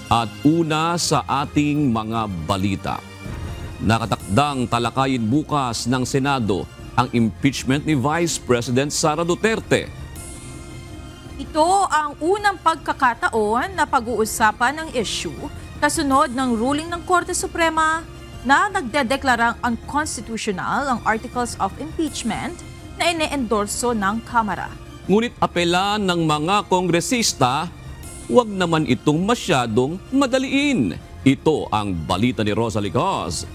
At una sa ating mga balita. Nakatakdang talakayin bukas ng Senado ang impeachment ni Vice President Sara Duterte. Ito ang unang pagkakataon na pag-uusapan ng issue kasunod ng ruling ng Korte Suprema na nagdedeklarang unconstitutional ang Articles of Impeachment na ine-endorso ng Kamara. Ngunit apela ng mga kongresista, huwag naman itong masyadong madaliin. Ito ang balita ni Rosalie Cos.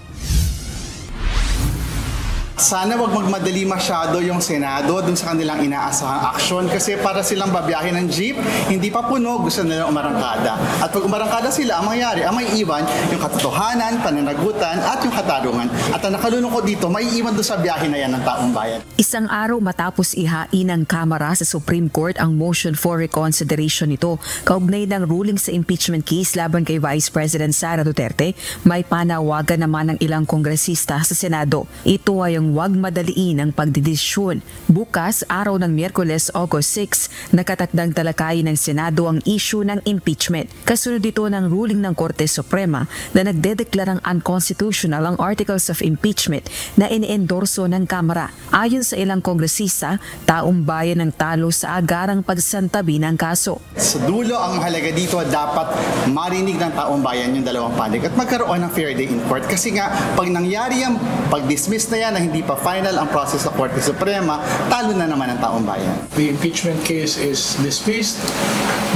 Sana wag magmadali masyado yung Senado dun sa kanilang inaasahang aksyon kasi para silang babiyahe ng jeep, hindi pa puno, gusto nilang umarangkada. At pag umarangkada sila, ang mangyayari, ang may iwan yung katotohanan, pananagutan at yung katarungan. At ang nakalulungkot dito, may iwan doon sa biyahe na yan ng taong bayan. Isang araw matapos ihain ng Kamara sa Supreme Court ang motion for reconsideration nito, kaugnay ng ruling sa impeachment case laban kay Vice President Sara Duterte, may panawagan naman ng ilang kongresista sa Senado. Ito ay huwag madaliin ang pagdidesisyon. Bukas, araw ng Miyerkules, August 6, nakatakdang talakayin ng Senado ang issue ng impeachment. Kasunod dito ng ruling ng Korte Suprema na nagdedeklarang unconstitutional ang Articles of Impeachment na iniendorso ng Kamara. Ayon sa ilang kongresista, taong bayan ang talo sa agarang pagsantabi ng kaso. Sa dulo, ang halaga dito dapat marinig ng taong bayan yung dalawang panig at magkaroon ng fair day in court. Kasi nga, pag nangyari yung pag-dismiss na yan na hindi pa final ang process sa Korte Suprema, talo na naman ang taong bayan. The impeachment case is dismissed,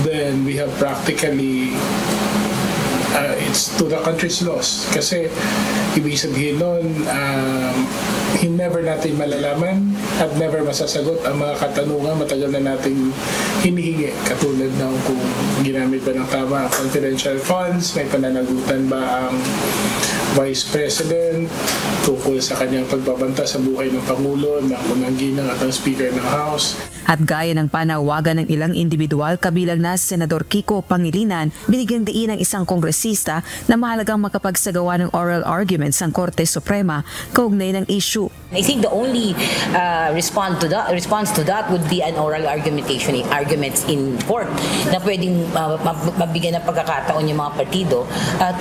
then we have practically it's to the country's loss. Kasi ibig sabihin nun, never natin malalaman at never masasagot ang mga katanungan matagal na nating hinihingi. Katulad ng kung ginamit ba ng tama ang confidential funds, may pananagutan ba ang Vice President tungkol sa kanyang pagbabanta sa buhay ng Pangulo, ng unang ginang at ng Speaker ng House. At gaya ng panawagan ng ilang individual kabilang na Senador Kiko Pangilinan, binigyan diin ng isang kongresista na mahalagang makapagsagawa ng oral arguments ang Korte Suprema kaugnay ng issue. I think the only response to that would be an oral arguments in court na pwedeng mabigyan ng pagkakataon yung mga partido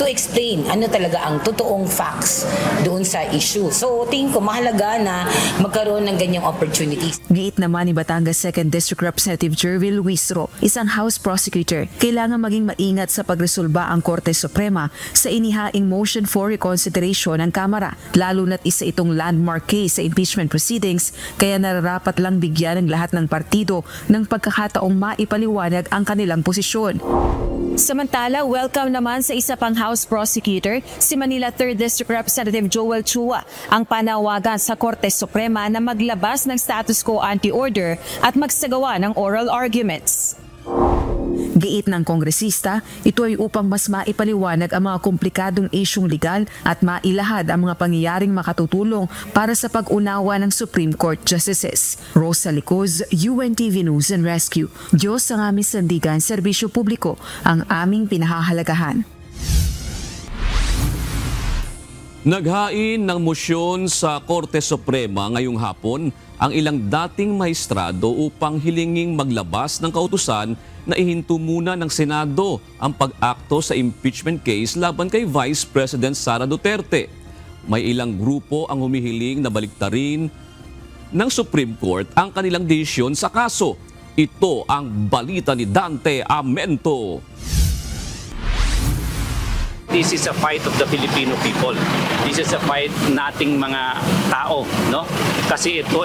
to explain ano talaga ang totoong facts doon sa issue. So tingin ko mahalaga na magkaroon ng ganyang opportunities. Giit naman ni Batangas 2nd District Representative Jervil Luisro, isang House Prosecutor, kailangan maging maingat sa pagresolba ang Korte Suprema sa inihaing motion for reconsideration ng Kamara, lalo na't isa itong landmark case sa impeachment proceedings, kaya nararapat lang bigyan ng lahat ng partido ng pagkakataong maipaliwanag ang kanilang posisyon. Samantala, welcome naman sa isa pang House Prosecutor, si Manila 3rd District Representative Joel Chua, ang panawagan sa Korte Suprema na maglabas ng status quo anti-order at magsagawa ng oral arguments. Giit ng kongresista, ito ay upang mas maipaliwanag ang mga komplikadong isyung legal at mailahad ang mga pangyayaring makatutulong para sa pag-unawa ng Supreme Court Justices. Rosalie Cos, UNTV News and Rescue. Diyos ang aming sandigan, serbisyo publiko, ang aming pinahahalagahan. Naghain ng mosyon sa Korte Suprema ngayong hapon ang ilang dating maestrado upang hilinging maglabas ng kautusan na ihinto muna ng Senado ang pag-akto sa impeachment case laban kay Vice President Sara Duterte. May ilang grupo ang humihiling na baliktarin ng Supreme Court ang kanilang desisyon sa kaso. Ito ang balita ni Dante Amento. This is a fight of the Filipino people. This is a fight nating mga tao, no? Kasi ito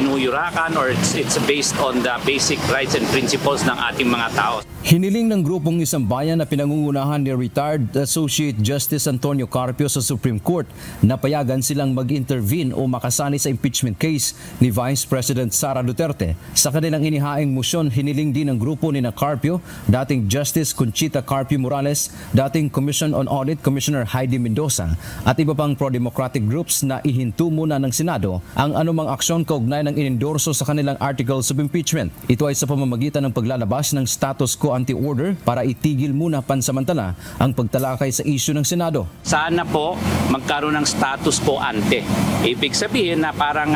inuyurakan or it's based on the basic rights and principles ng ating mga tao. Hiniling ng grupong Isang Bayan na pinangungunahan ni retired Associate Justice Antonio Carpio sa Supreme Court na payagan silang mag-intervene o makasali sa impeachment case ni Vice President Sara Duterte. Sa kanilang inihaing motion, hiniling din ng grupo ni Carpio, dating Justice Conchita Carpio Morales, dating Commission on Audit Commissioner Heidi Mendoza at iba pang pro-democratic groups na ihinto muna ng Senado ang anumang aksyon kaugnay ng inendorso sa kanilang Articles of Impeachment. Ito ay sa pamamagitan ng paglalabas ng status quo sponte order para itigil muna pansamantala ang pagtalakay sa issue ng Senado. Sana po magkaroon ng status quo ante. Ibig sabihin na parang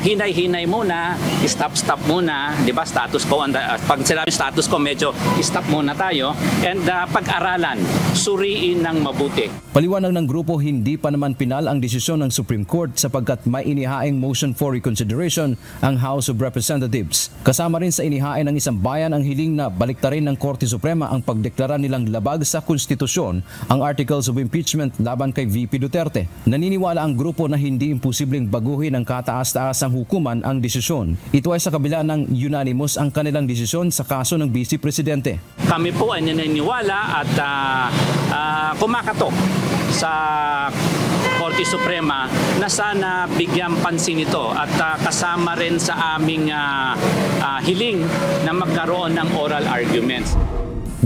hinay-hinay muna, stop muna, di ba? Status quo, pag sinabi status quo, medyo stop muna tayo and pag-aralan, suriin ng mabuti. Paliwanag ng grupo, hindi pa naman pinal ang desisyon ng Supreme Court sapagkat may inihaing motion for reconsideration ang House of Representatives. Kasama rin sa inihain ng isang bayan ang hiling na baliktarin ng Korte Suprema ang pagdeklara nilang labag sa konstitusyon ang articles of impeachment laban kay VP Duterte. Naniniwala ang grupo na hindi imposibleng baguhin ng kataas-taasang hukuman ang desisyon. Ito ay sa kabila ng unanimous ang kanilang desisyon sa kaso ng Vice Presidente. Kami po ay naniniwala at kumakatok sa Korte Suprema na sana bigyan pansin ito at kasama rin sa aming hiling na magkaroon ng oral arguments.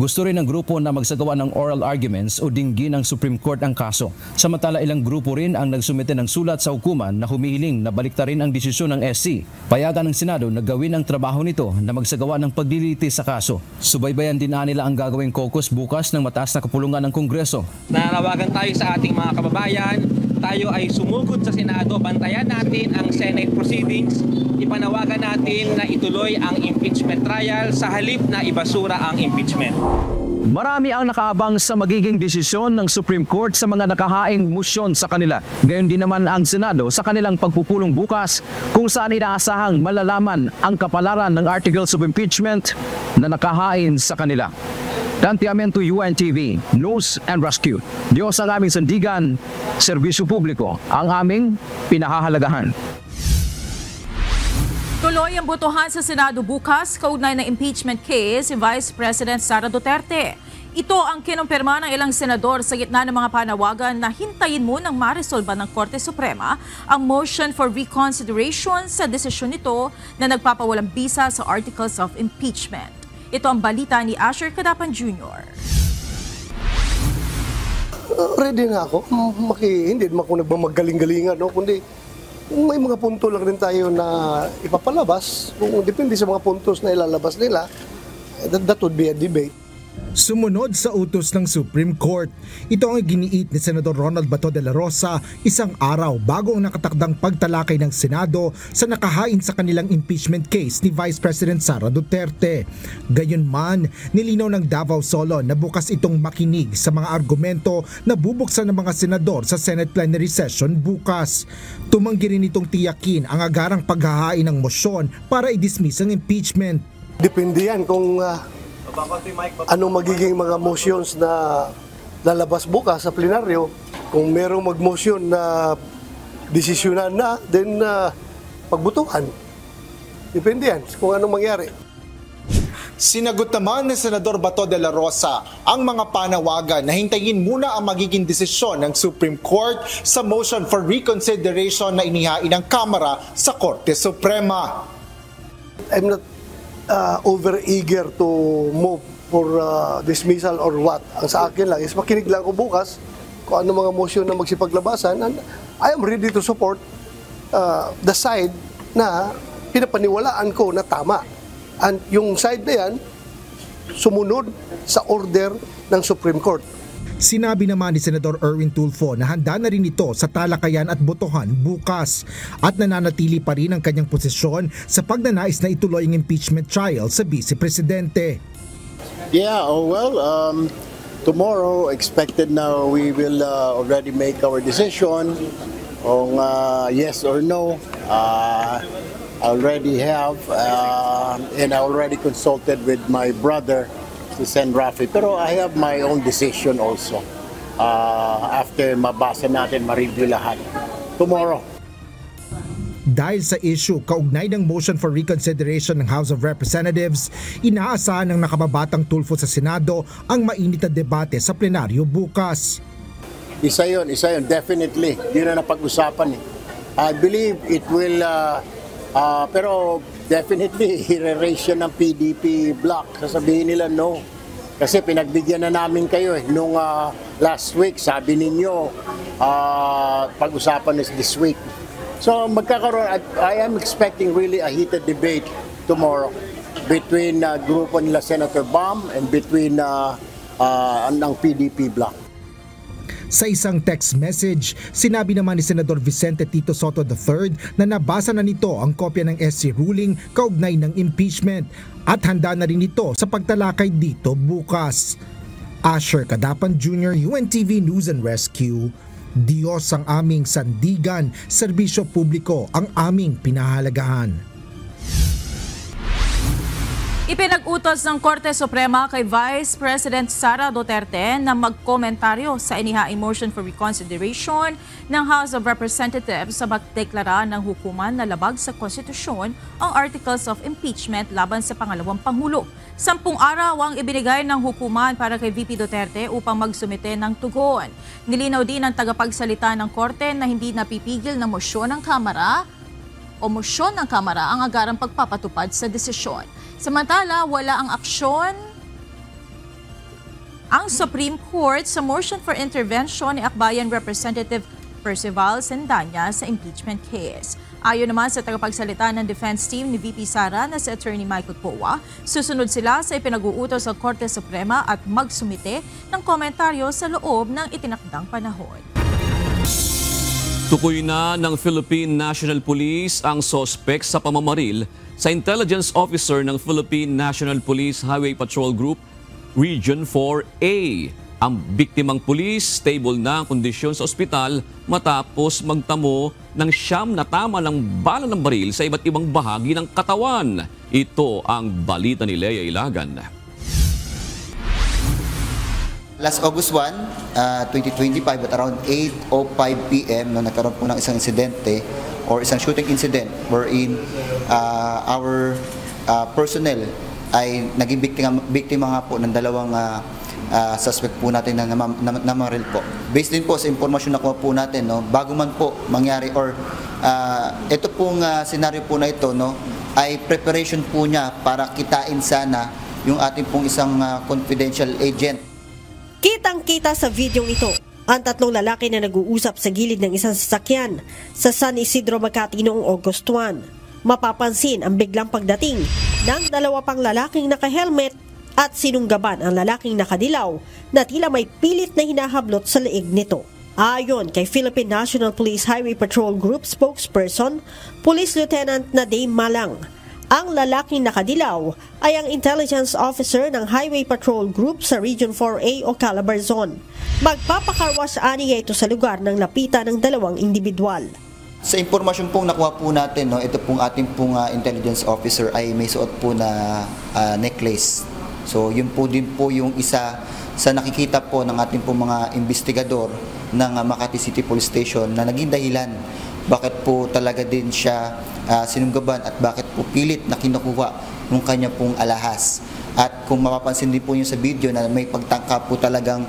Gusto rin ng grupo na magsagawa ng oral arguments o dinggin ng Supreme Court ang kaso. Samantala ilang grupo rin ang nagsumite ng sulat sa hukuman na humihiling na baliktarin ang desisyon ng SC. Payagan ng Senado na gawin ang trabaho nito na magsagawa ng paglilitis sa kaso. Subaybayan din nila ang gagawing caucus bukas ng mataas na kapulungan ng Kongreso. Nanawagan tayo sa ating mga kababayan. Tayo ay sumugod sa Senado, bantayan natin ang Senate proceedings, ipanawagan natin na ituloy ang impeachment trial sa halip na ibasura ang impeachment. Marami ang nakaabang sa magiging desisyon ng Supreme Court sa mga nakahaing motion sa kanila. Gayon din naman ang Senado sa kanilang pagpupulong bukas kung saan inaasahang malalaman ang kapalaran ng articles of impeachment na nakahain sa kanila. Tantiamento UNTV, News and Rescue. Diyos ang aming sandigan, serbisyo publiko ang aming pinahahalagahan. Tuloy ang botohan sa Senado bukas kaugnay ng impeachment case si Vice President Sara Duterte. Ito ang kinumpirma ng ilang senador sa gitna ng mga panawagan na hintayin munang maresolba ng Korte Suprema ang motion for reconsideration sa desisyon nito na nagpapawalang bisa sa Articles of Impeachment. Ito ang balita ni Asher Cadapan Jr. Ready na ako. Hindi naman ako nagmamagaling-galingan, no? Kundi may mga punto lang rin tayo na ipapalabas. Kung depende sa mga puntos na ilalabas nila, that would be a debate. Sumunod sa utos ng Supreme Court. Ito ang giniit ni Senador Ronald Bato de la Rosa isang araw bago ang nakatakdang pagtalakay ng Senado sa nakahain sa kanilang impeachment case ni Vice President Sara Duterte. Gayunman, nilinaw ng Davao Solo na bukas itong makinig sa mga argumento na bubuksan ng mga senador sa Senate plenary session bukas. Tumanggi rin itong tiyakin ang agarang paghahain ng mosyon para i-dismiss ang impeachment. Depende yan kung anong magiging mga motions na lalabas bukas sa plenaryo. Kung merong mag-motion na desisyonan na, then pagbutuhan. Depende yan kung anong mangyari. Sinagot naman ni Senador Bato de la Rosa ang mga panawagan na hintayin muna ang magiging desisyon ng Supreme Court sa motion for reconsideration na inihain ng Kamara sa Korte Suprema. I'm not over-eager to move for dismissal or what. Ang sa akin lang is makinig lang ako bukas kung ano mga motion na magsipaglabasan, and I am ready to support the side na pinapaniwalaan ko na tama. And yung side na yan, sumunod sa order ng Supreme Court. Sinabi naman ni Senador Erwin Tulfo na handa na rin ito sa talakayan at botohan bukas at nananatili pa rin ang kanyang posisyon sa pagnanais na ituloy ang impeachment trial sa Vice Presidente. Yeah, tomorrow expected now we will already make our decision on yes or no. I already have and I already consulted with my brother si Sen. Rafi. Pero I have my own decision also. After mabasa natin, ma-review lahat. Tomorrow. Dahil sa issue kaugnay ng motion for reconsideration ng House of Representatives, inaasahan ng nakababatang Tulfo sa Senado ang mainit na debate sa plenaryo bukas. Isa yun, definitely. Yun na napag-usapan eh. I believe it will, pero definitely, i-raise yan ng PDP block. Sasabihin nila no. Kasi pinagbigyan na namin kayo eh. Nung last week, sabi ninyo, pag-usapan is this week. So magkakaroon, I am expecting really a heated debate tomorrow. between grupo nila Senator Bam and between ng PDP bloc. Sa isang text message, sinabi naman ni Senador Vicente Tito Sotto III na nabasa na nito ang kopya ng SC ruling kaugnay ng impeachment at handa na rin ito sa pagtalakay dito bukas. Asher Cadapan Jr., UNTV News and Rescue. Diyos ang aming sandigan, serbisyo publiko ang aming pinahalagahan. Ipinag-utos ng Korte Suprema kay Vice President Sara Duterte na magkomentaryo sa inihaing motion for reconsideration ng House of Representatives sa magdeklara ng hukuman na labag sa konstitusyon ang Articles of Impeachment laban sa pangalawang Pangulo. 10 araw ang ibinigay ng hukuman para kay VP Duterte upang magsumite ng tugon. Nilinaw din ng tagapagsalita ng Korte na hindi napipigil ng motion ng Kamara ang agarang pagpapatupad sa desisyon. Samantala, wala ang aksyon ang Supreme Court sa motion for intervention ni Akbayan Representative Percival Sendanya sa impeachment case. Ayon naman sa tagapagsalita ng defense team ni VP Sara na si Attorney Michael Poa, susunod sila sa ipinag-uutos sa Korte Suprema at magsumite ng komentaryo sa loob ng itinakdang panahon. Tukoy na ng Philippine National Police ang sospek sa pamamaril sa intelligence officer ng Philippine National Police Highway Patrol Group Region 4A. Ang biktimang pulis, stable na ang kondisyon sa ospital matapos magtamo ng 9 na tama ng bala ng baril sa iba't ibang bahagi ng katawan. Ito ang balita ni Lea Ilagan. Last August 1, 2025 at around 8:05 p.m. nagkaroon po ng isang insidente or isang shooting incident wherein our personnel ay naging biktima nga po ng dalawang suspect po natin na namaril po. Based din po sa impormasyon na kuha po natin, bago man po mangyari or ito pong senaryo po na ito ay preparation po niya para kitain sana yung ating pong isang confidential agent. Kitang-kita sa videong ito ang 3 lalaki na nag-uusap sa gilid ng isang sasakyan sa San Isidro, Makati noong August 1. Mapapansin ang biglang pagdating ng 2 pang lalaking naka-helmet at sinunggaban ang lalaking nakadilaw na tila may pilit na hinahablot sa leeg nito. Ayon kay Philippine National Police Highway Patrol Group spokesperson, Police Lieutenant Nadim Malang, ang lalaking nakadilaw ay ang intelligence officer ng Highway Patrol Group sa Region 4A o Calabar Zone. Magpapakarwas aniya ito sa lugar ng lapitan ng 2 individual. Sa impormasyon pong nakuha po natin, ito pong ating pong intelligence officer ay may suot po na necklace. So yun po din po yung isa sa nakikita po ng ating pong mga investigador ng Makati City Police Station na naging dahilan bakit po talaga din siya sinunggaban at bakit po pilit na kinukuha ng kanya pong alahas. At kung mapapansin din po niyo sa video na may pagtangka po talagang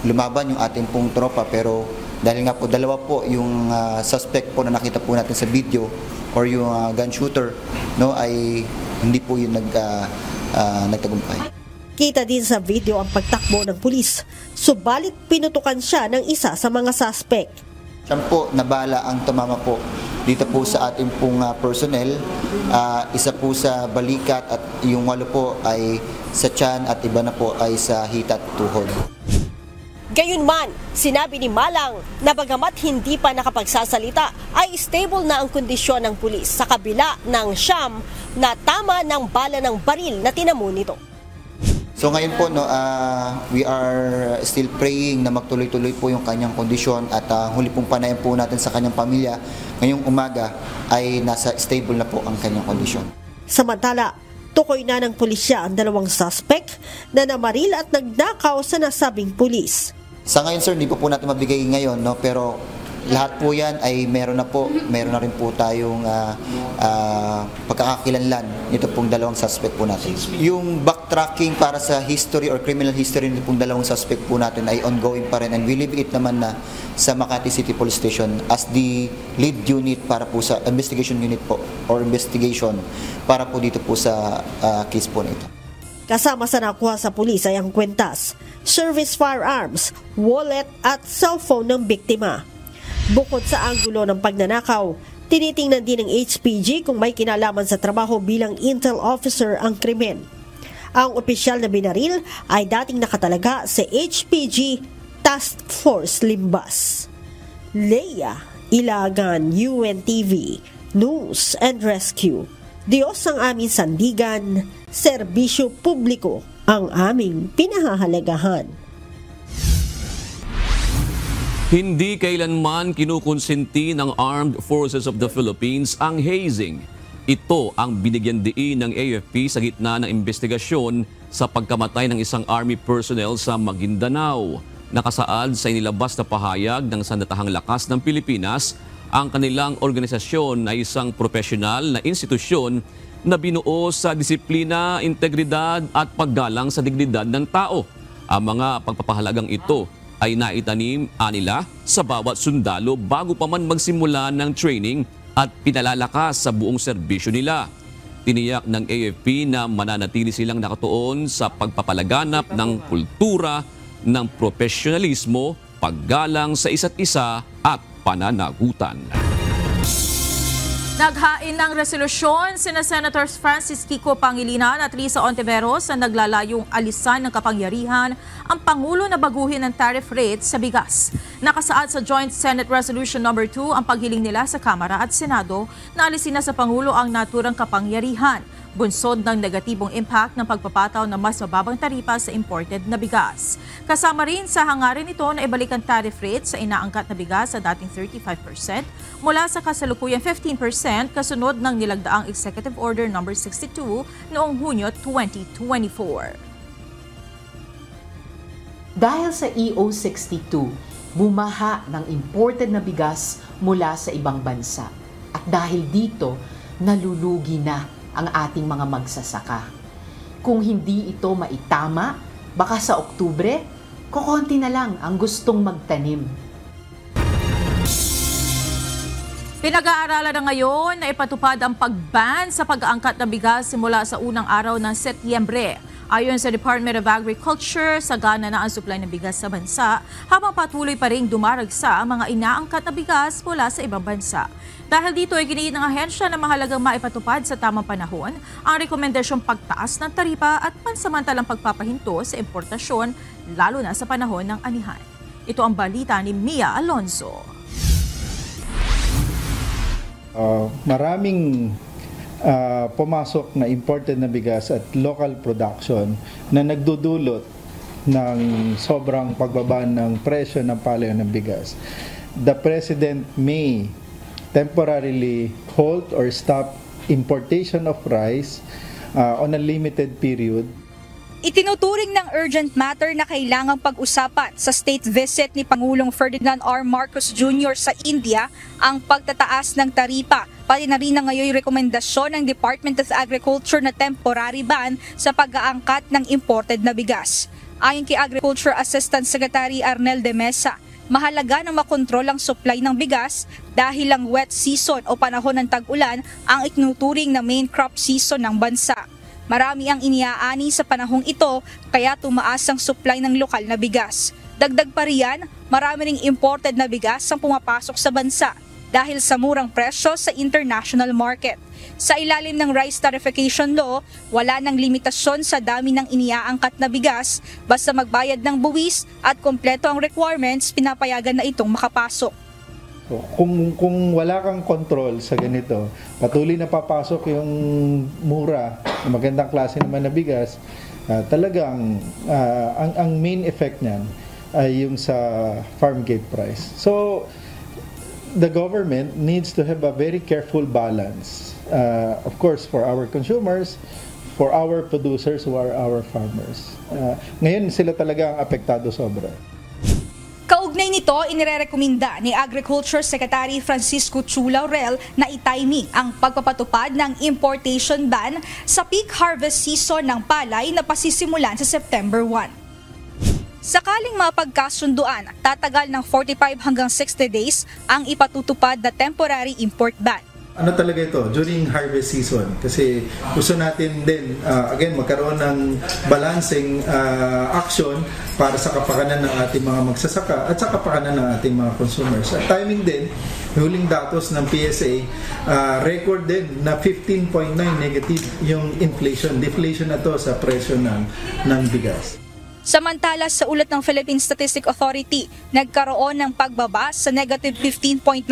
lumaban yung ating pong tropa, pero dahil nga po 2 po yung suspect po na nakita po natin sa video or yung gun shooter ay hindi po yun nagtagumpay. Kita din sa video ang pagtakbo ng pulis, subalit pinutukan siya ng isa sa mga suspect. Siya po nabala ang tumama po dito po sa ating pong personnel, isa po sa balikat at yung 8 po ay sa tiyan at iba na po ay sa hita at tuhod. Gayunman, sinabi ni Malang na bagamat hindi pa nakapagsasalita ay stable na ang kondisyon ng pulis sa kabila ng 9 na tama ng bala ng baril na tinamo nito. So ngayon po we are still praying na magtuloy-tuloy po yung kanyang kondisyon at huli pong panayan po natin sa kanyang pamilya ngayong umaga ay nasa stable na po ang kanyang kondisyon. Samantala, tukoy na ng pulisya ang 2 suspect na namaril at nagdakaw sa nasabing pulis. Sa ngayon sir, hindi po natin mabigay ngayon, pero lahat po yan ay meron na rin po tayong pagkakakilanlan nito pong 2 suspect po natin. Yung backtracking para sa history or criminal history nito pong 2 suspect po natin ay ongoing pa rin, and we leave it naman na sa Makati City Police Station as the lead unit para po sa investigation unit po or investigation para po dito po sa case po nito. Kasama sa nakuha sa pulis ay ang kwentas, service firearms, wallet at cellphone ng biktima. Bukod sa anggulo ng pagnanakaw, Tinitingnan din ng HPG kung may kinalaman sa trabaho bilang intel officer ang krimen. Ang opisyal na binaril ay dating nakatalaga sa HPG Task Force Limbas. Leia Ilagan, UNTV, News and Rescue. Diyos ang aming sandigan, serbisyo publiko ang aming pinahahalagahan. Hindi kailanman kinukonsinti ng Armed Forces of the Philippines ang hazing. Ito ang binigyan diin ng AFP sa gitna ng investigasyon sa pagkamatay ng isang Army personnel sa Maguindanao. Nakasaad sa inilabas na pahayag ng Sandatahang Lakas ng Pilipinas, ang kanilang organisasyon ay isang profesional na institusyon na binuo sa disiplina, integridad at paggalang sa dignidad ng tao. Ang mga pagpapahalagang ito ay naitanim nila sa bawat sundalo bago pa man magsimula ng training at pinalalakas sa buong serbisyo nila. Tiniyak ng AFP na mananatili silang nakatuon sa pagpapalaganap ng kultura ng profesionalismo, paggalang sa isa't isa at pananagutan. Naghain ng resolusyon sina Senators Francis Kiko Pangilinan at Risa Ontiveros na naglalayong alisan ng kapangyarihan ang Pangulo na baguhin ng tariff rates sa bigas. Nakasaad sa Joint Senate Resolution No. 2 ang paghiling nila sa Kamara at Senado na alisin na sa Pangulo ang naturang kapangyarihan, bunsod ng negatibong impact ng pagpapataw ng mas mababang taripa sa imported na bigas. Kasama rin sa hangarin ito na ibalik ang tariff rate sa inaangkat na bigas sa dating 35% mula sa kasalukuyang 15% kasunod ng nilagdaang Executive Order No. 62 noong Hunyo 2024. Dahil sa EO 62, bumaha ng imported na bigas mula sa ibang bansa. At dahil dito, nalulugi na ang ating mga magsasaka. Kung hindi ito maitama, baka sa Oktubre, kukonti na lang ang gustong magtanim. Pinag-aaralan na ngayon na ipatupad ang pag-ban sa pag-aangkat ng bigas simula sa unang araw ng Setyembre. Ayon sa Department of Agriculture, sagana na ang supply ng bigas sa bansa habang patuloy pa rin dumaragsa ang mga inaangkat na bigas mula sa ibang bansa. Dahil dito ay giniit ng ahensya na mahalagang maipatupad sa tamang panahon ang rekomendasyong pagtaas ng taripa at pansamantalang pagpapahinto sa importasyon lalo na sa panahon ng anihan. Ito ang balita ni Mia Alonso. Maraming pumasok na imported na bigas at local production na nagdudulot ng sobrang pagbaba ng presyo ng palayo ng bigas. The President may temporarily halt or stop importation of rice on a limited period. Itinuturing ng urgent matter na kailangang pag-usapan sa state visit ni Pangulong Ferdinand R. Marcos Jr. sa India ang pagtataas ng taripa. Pati na rin na ngayon rekomendasyon ng Department of Agriculture na temporary ban sa pag-aangkat ng imported na bigas. Ayon kay Agriculture Assistant Secretary Arnel de Mesa, mahalaga na makontrol ang supply ng bigas dahil ang wet season o panahon ng tag-ulan ang itinuturing na main crop season ng bansa. Marami ang iniaani sa panahong ito kaya tumaas ang supply ng lokal na bigas. Dagdag pa riyan, marami ring imported na bigas ang pumapasok sa bansa dahil sa murang presyo sa international market. Sa ilalim ng Rice Tarification Law, wala nang limitasyon sa dami ng iniaangkat na bigas, basta magbayad ng buwis at kompleto ang requirements, pinapayagan na itong makapasok. So, kung wala kang control sa ganito, patuloy na papasok yung mura, magandang klase naman na bigas, talagang ang main effect niyan ay yung sa farm gate price. So, the government needs to have a very careful balance. Of course, for our consumers, for our producers who are our farmers. Ngayon sila talaga ang apektado sobra. Kaugnay nito, inirerekomenda ni Agriculture Secretary Francisco Chu Laurel na itiming ang pagpapatupad ng importation ban sa peak harvest season ng palay na pasisimulan sa September 1. Sakaling mapagkasunduan, tatagal ng 45 hanggang 60 days ang ipatutupad na temporary import ban. Ano talaga ito, during harvest season, kasi gusto natin din, again, magkaroon ng balancing action para sa kapakanan ng ating mga magsasaka at sa kapakanan ng ating mga consumers. At timing din, huling datos ng PSA, record din na 15.9 negative yung inflation, deflation na to sa presyo ng bigas. Samantala, sa ulat ng Philippine Statistic Authority, nagkaroon ng pagbaba sa negative 15.9%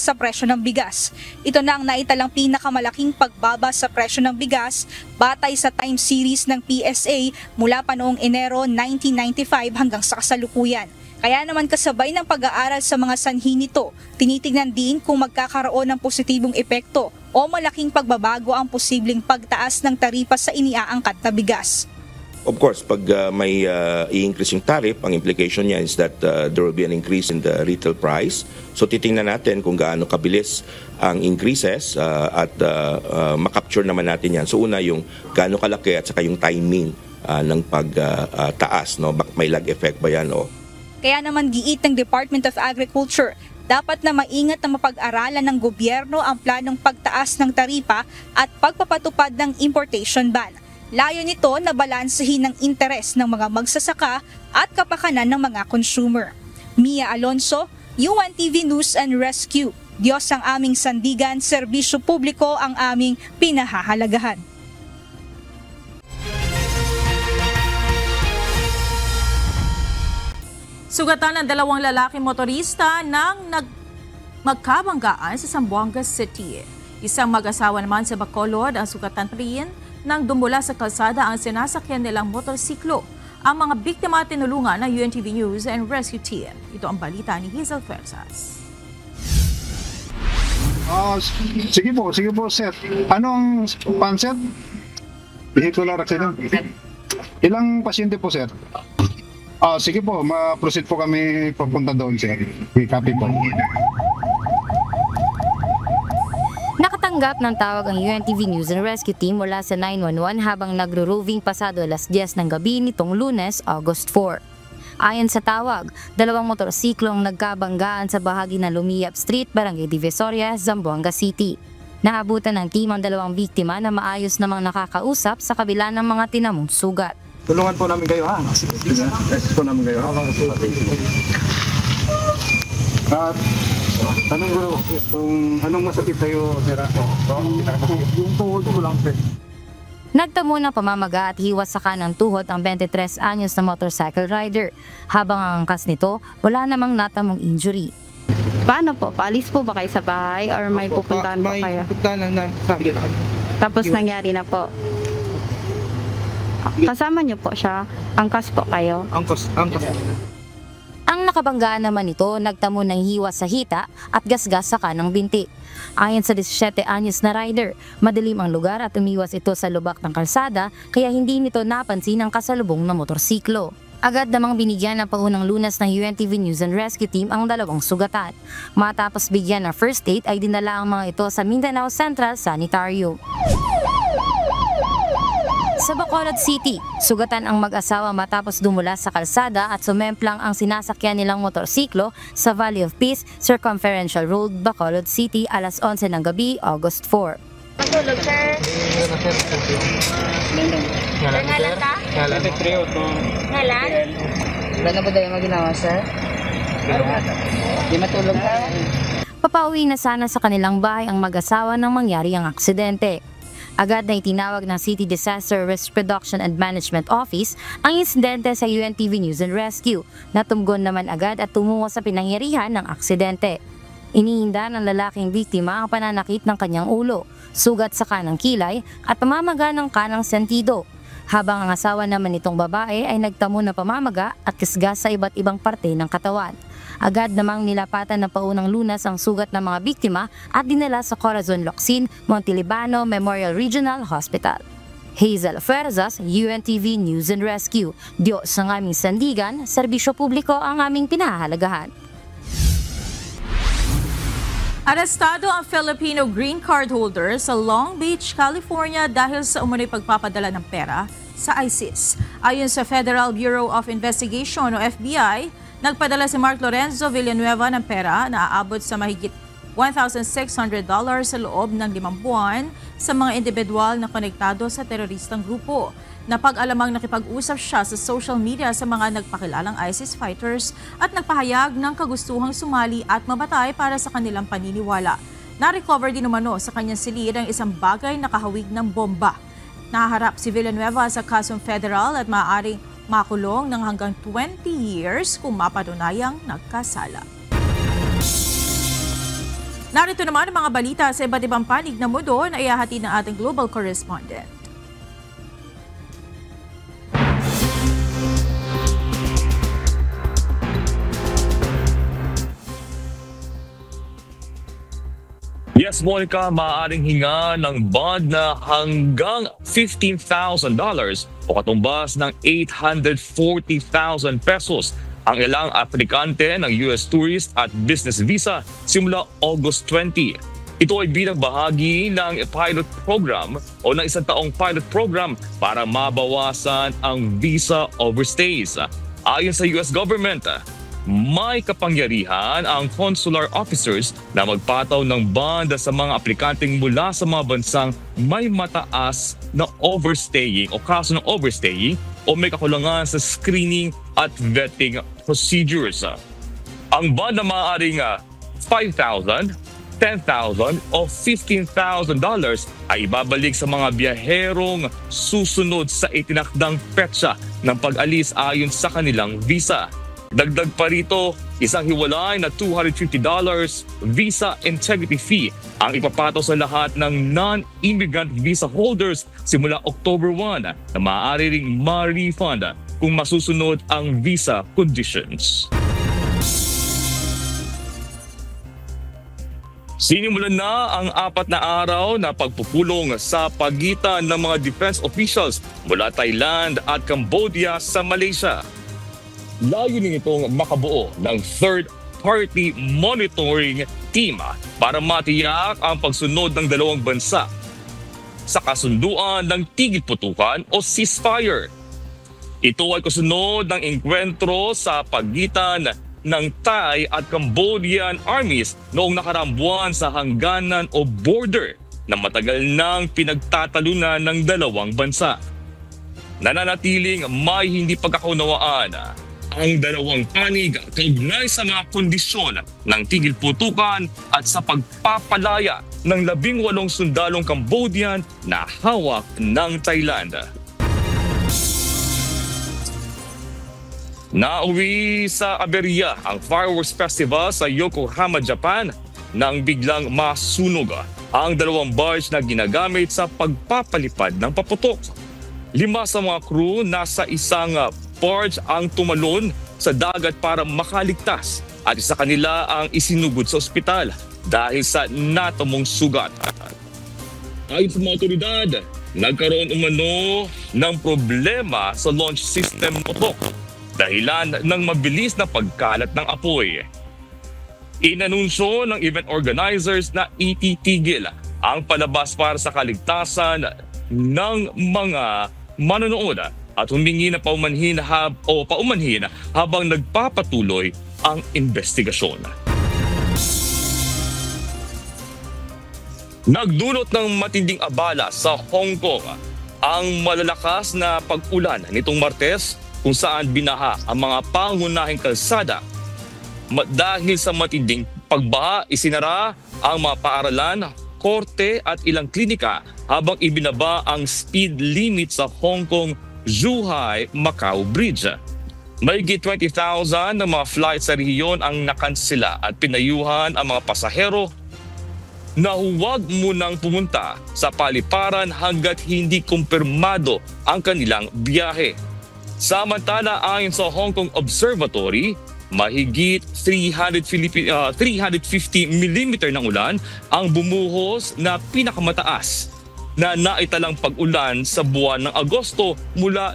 sa presyo ng bigas. Ito na ang naitalang pinakamalaking pagbaba sa presyo ng bigas batay sa time series ng PSA mula pa noong Enero 1995 hanggang sa kasalukuyan. Kaya naman kasabay ng pag-aaral sa mga sanhi nito, tinitingnan din kung magkakaroon ng positibong epekto o malaking pagbabago ang posibleng pagtaas ng taripa sa iniaangkat na bigas. Of course, pag may i-increase yung tariff, ang implication niya is that there will be an increase in the retail price. So titingnan natin kung gaano kabilis ang increases at makapture naman natin yan. So una yung gaano kalaki at saka yung timing ng pagtaas. No? May lag effect ba yan? O? Kaya naman giit ng Department of Agriculture, dapat na maingat na mapag-aralan ng gobyerno ang planong pagtaas ng taripa at pagpapatupad ng importation ban. Layo nito na balansehin ng interes ng mga magsasaka at kapakanan ng mga consumer. Mia Alonso, UNTV News and Rescue. Diyos ang aming sandigan, serbisyo publiko ang aming pinahahalagahan. Sugatan ng dalawang lalaking motorista nang magkabanggaan sa Zamboanga City. Isang mag-asawa naman sa Bacolod ang sugatan rin nang dumula sa kalsada ang sinasakyan nilang motorsiklo. Ang mga biktima tinulungan ng UNTV News and Rescue Team. Ito ang balita ni Hazel Fersas. Sige po, sir. Anong pan, sir? Vehicular accident. Ilang pasyente po, sir? Sige po, ma-proceed po kami papunta doon, sir. Copy po. Nakatanggap ng tawag ang UNTV News and Rescue Team mula sa 911 habang nagro-roving pasado alas 10 ng gabi nitong Lunes, August 4. Ayon sa tawag, dalawang motorsiklong nagkabanggaan sa bahagi ng Lumiyap Street, Barangay Divisoria, Zamboanga City. Naabutan ng team ang dalawang biktima na maayos namang nakakausap sa kabila ng mga tinamong sugat. Tulungan po namin kayo, ha? Tulungan po namin kayo. At tanong ko kung anong masakit sa'yo, sir? Yung tuhod ko lang, sir. Nagtamo ng pamamaga at hiwas sa kanang tuhod ang 23 anyos na motorcycle rider. Habang ang angkas nito, wala namang natamong injury. Paano po? Paalis po ba kayo sa bahay or may pupuntahan po kayo? May pupuntahan na sabi. Tapos nangyari na po. Kasama niyo po siya? Angkas po kayo? Angkas. Ang nakabanggaan naman ito, nagtamo ng hiwas sa hita at gasgas sa kanang binti. Ayon sa 17 anyos na rider, madilim ang lugar at umiwas ito sa lubak ng kalsada kaya hindi nito napansin ang kasalubong na motorsiklo. Agad namang binigyan ng paunang lunas ng UNTV News and Rescue Team ang dalawang sugatan. Matapos bigyan ng first aid ay dinala ang mga ito sa Mindanao Central Sanitarium. Sa Bacolod City, sugatan ang mag-asawa matapos dumula sa kalsada at sumemplang ang sinasakyan nilang motorsiklo sa Valley of Peace, Circumferential Road, Bacolod City, alas 11 ng gabi, August 4. Matulog, sir. Ngalan ka? Ngalan? Wala na ba tayo maginawa, sir? Di matulog ka? Papauwi na sana sa kanilang bahay ang mag-asawa nang mangyari ang aksidente. Agad na itinawag ng City Disaster Risk Reduction and Management Office ang insidente sa UNTV News and Rescue na tumgon naman agad at tumungo sa pinangyarihan ng aksidente. Inihinda ng lalaking biktima ang pananakit ng kanyang ulo, sugat sa kanang kilay at pamamaga ng kanang sentido. Habang ang asawa naman nitong babae ay nagtamo ng pamamaga at kisgas sa iba't ibang parte ng katawan. Agad namang nilapatan ng paunang lunas ang sugat ng mga biktima at dinala sa Corazon Locsin, Montelibano Memorial Regional Hospital. Hazel Ferzas, UNTV News and Rescue. Diyos ang aming sandigan, serbisyo publiko ang aming pinahahalagahan. Arestado ang Filipino green card holder sa Long Beach, California dahil sa umunoy pagpapadala ng pera sa ISIS. Ayon sa Federal Bureau of Investigation o FBI, nagpadala si Mark Lorenzo Villanueva ng pera na aabot sa mahigit $1,600 sa loob ng 5 buwan sa mga individual na konektado sa teroristang grupo. Napag-alamang nakipag-usap siya sa social media sa mga nagpakilalang ISIS fighters at nagpahayag ng kagustuhang sumali at mabatay para sa kanilang paniniwala. Na-recover din umano sa kanyang silid ang isang bagay na kahawig ng bomba. Nahaharap si Villanueva sa kasong federal at maaaring makulong ng hanggang 20 years kung mapatunayang nagkasala. Narito naman ang mga balita sa iba't ibang panig na mundo na ihahatid ng ating global correspondent. Yes, Monica, maaaring hinga ng bond na hanggang $15,000 o katumbas ng 840,000 pesos ang ilang aplikante ng US Tourist at Business Visa simula August 20. Ito ay bilang bahagi ng pilot program o ng isang taong pilot program para mabawasan ang visa overstays. Ayon sa US government, may kapangyarihan ang consular officers na magpataw ng banda sa mga aplikanteng mula sa mga bansang may mataas na overstaying o kaso ng overstaying o may kakulangan sa screening at vetting procedures. Ang banda maaaring $5,000, $10,000 o $15,000 ay ibabalik sa mga biyaherong susunod sa itinakdang petsa ng pag-alis ayon sa kanilang visa. Dagdag pa rito, isang hiwalay na $250 visa integrity fee ang ipapataw sa lahat ng non-immigrant visa holders simula October 1 na maaari ring ma-refund kung masusunod ang visa conditions. Sinimulan na ang 4 na araw na pagpupulong sa pagitan ng mga defense officials mula Thailand at Cambodia sa Malaysia. Layunin itong makabuo ng third-party monitoring team para matiyak ang pagsunod ng dalawang bansa sa kasunduan ng tigil-putukan o ceasefire. Ito ay kasunod ng engkwentro sa pagitan ng Thai at Cambodian armies noong nakaraang buwan sa hangganan o border na matagal nang pinagtatalunan ng dalawang bansa. Nananatiling may hindi pagkakaunawaan ang dalawang panig kaugnay sa mga kondisyon ng tigil-putukan at sa pagpapalaya ng 18 sundalong Cambodian na hawak ng Thailand. Nauwi sa aberya ang fireworks festival sa Yokohama, Japan nang biglang masunog ang dalawang barge na ginagamit sa pagpapalipad ng paputok. 5 sa mga crew nasa isang barge ang tumalon sa dagat para makaligtas at isa kanila ang isinugod sa ospital dahil sa natamong sugat. Ayon sa mga otoridad, nagkaroon umano ng problema sa launch system motor dahilan ng mabilis na pagkalat ng apoy. Inanunsyo ng event organizers na ititigil ang palabas para sa kaligtasan ng mga manonood at humingi na paumanhin habang nagpapatuloy ang investigasyon. Nagdulot ng matinding abala sa Hong Kong ang malalakas na pag-ulan nitong Martes kung saan binaha ang mga pangunahing kalsada. Dahil sa matinding pagbaha, isinara ang mga paaralan, korte at ilang klinika habang ibinaba ang speed limit sa Hong Kong Zhuhai-Macau Bridge. Mahigit 20,000 ng mga flights sa rehiyon ang nakansela at pinayuhan ang mga pasahero na huwag munang pumunta sa paliparan hanggat hindi kumpirmado ang kanilang biyahe. Samantala, ayon sa Hong Kong Observatory, mahigit 350 mm ng ulan ang bumuhos na pinakamataas na naitalang pag-ulan sa buwan ng Agosto mula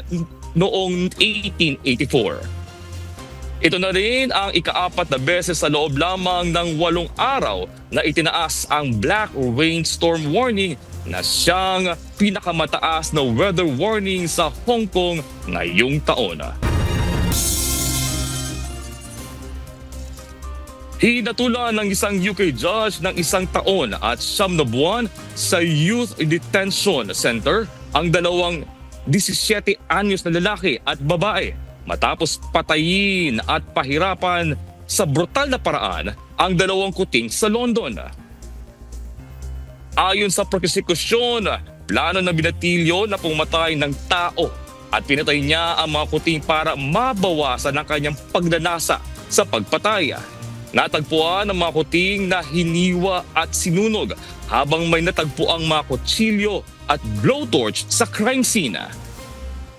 noong 1884. Ito na rin ang ika-4 na beses sa loob lamang ng 8 araw na itinaas ang Black Rainstorm Warning na siyang pinakamataas na weather warning sa Hong Kong ngayong taon. Hinatulan ng isang UK judge ng 1 taon at 9 buwan sa Youth Detention Center ang dalawang 17 anyos na lalaki at babae matapos patayin at pahirapan sa brutal na paraan ang dalawang kuting sa London. Ayon sa prosekusyon, plano na binatilyo na pumatay ng tao at pinatay niya ang mga kuting para mabawasan ang kanyang pagnanasa sa pagpatay. Natagpuan ang mga kuting na hiniwa at sinunog habang may natagpuang mga kutsilyo at blowtorch sa crime scene.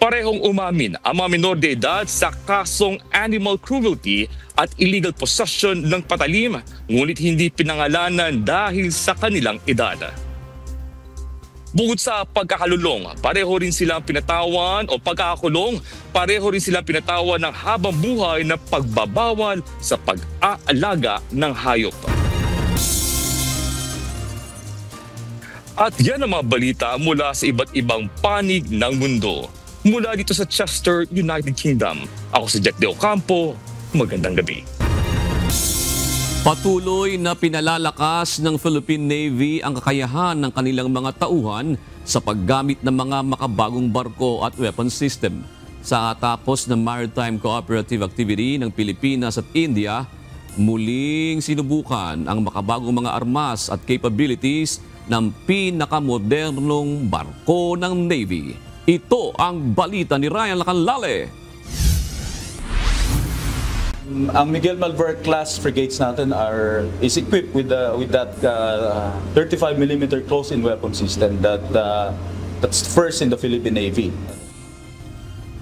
Parehong umamin ang mga minor de edad sa kasong animal cruelty at illegal possession ng patalim, ngunit hindi pinangalanan dahil sa kanilang edad. Bukod sa pagkakalulong, pareho rin silang pinatawan o pagkakakulong, pareho rin silang pinatawan ng habang buhay na pagbabawal sa pag-aalaga ng hayop. At yan ang mga balita mula sa iba't ibang panig ng mundo. Mula dito sa Chester, United Kingdom. Ako si Jack De Ocampo. Magandang gabi. Patuloy na pinalalakas ng Philippine Navy ang kakayahan ng kanilang mga tauhan sa paggamit ng mga makabagong barko at weapon system. Sa tapos ng Maritime Cooperative Activity ng Pilipinas at India, muling sinubukan ang makabagong mga armas at capabilities ng pinakamodernong barko ng Navy. Ito ang balita ni Ryan Lacanlale. Ang Miguel Malvar class frigates natin is equipped with that 35mm close-in weapon system that's first in the Philippine Navy.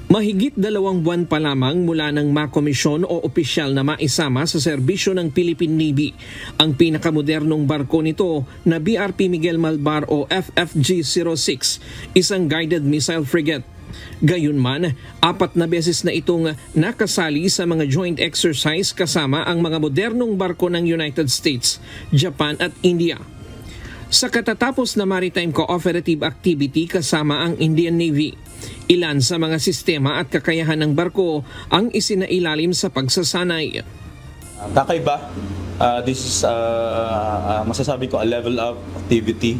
Mahigit 2 buwan pa lamang mula ng makomisyon o opisyal na maisama sa serbisyo ng Philippine Navy ang pinakamodernong barko nito na BRP Miguel Malvar o FFG-06, isang guided missile frigate. Gayunman, 4 na beses na itong nakasali sa mga joint exercise kasama ang mga modernong barko ng United States, Japan at India. Sa katatapos na Maritime Cooperative Activity kasama ang Indian Navy, ilan sa mga sistema at kakayahan ng barko ang isinailalim sa pagsasanay. Kakaiba, this is masasabi ko a level up activity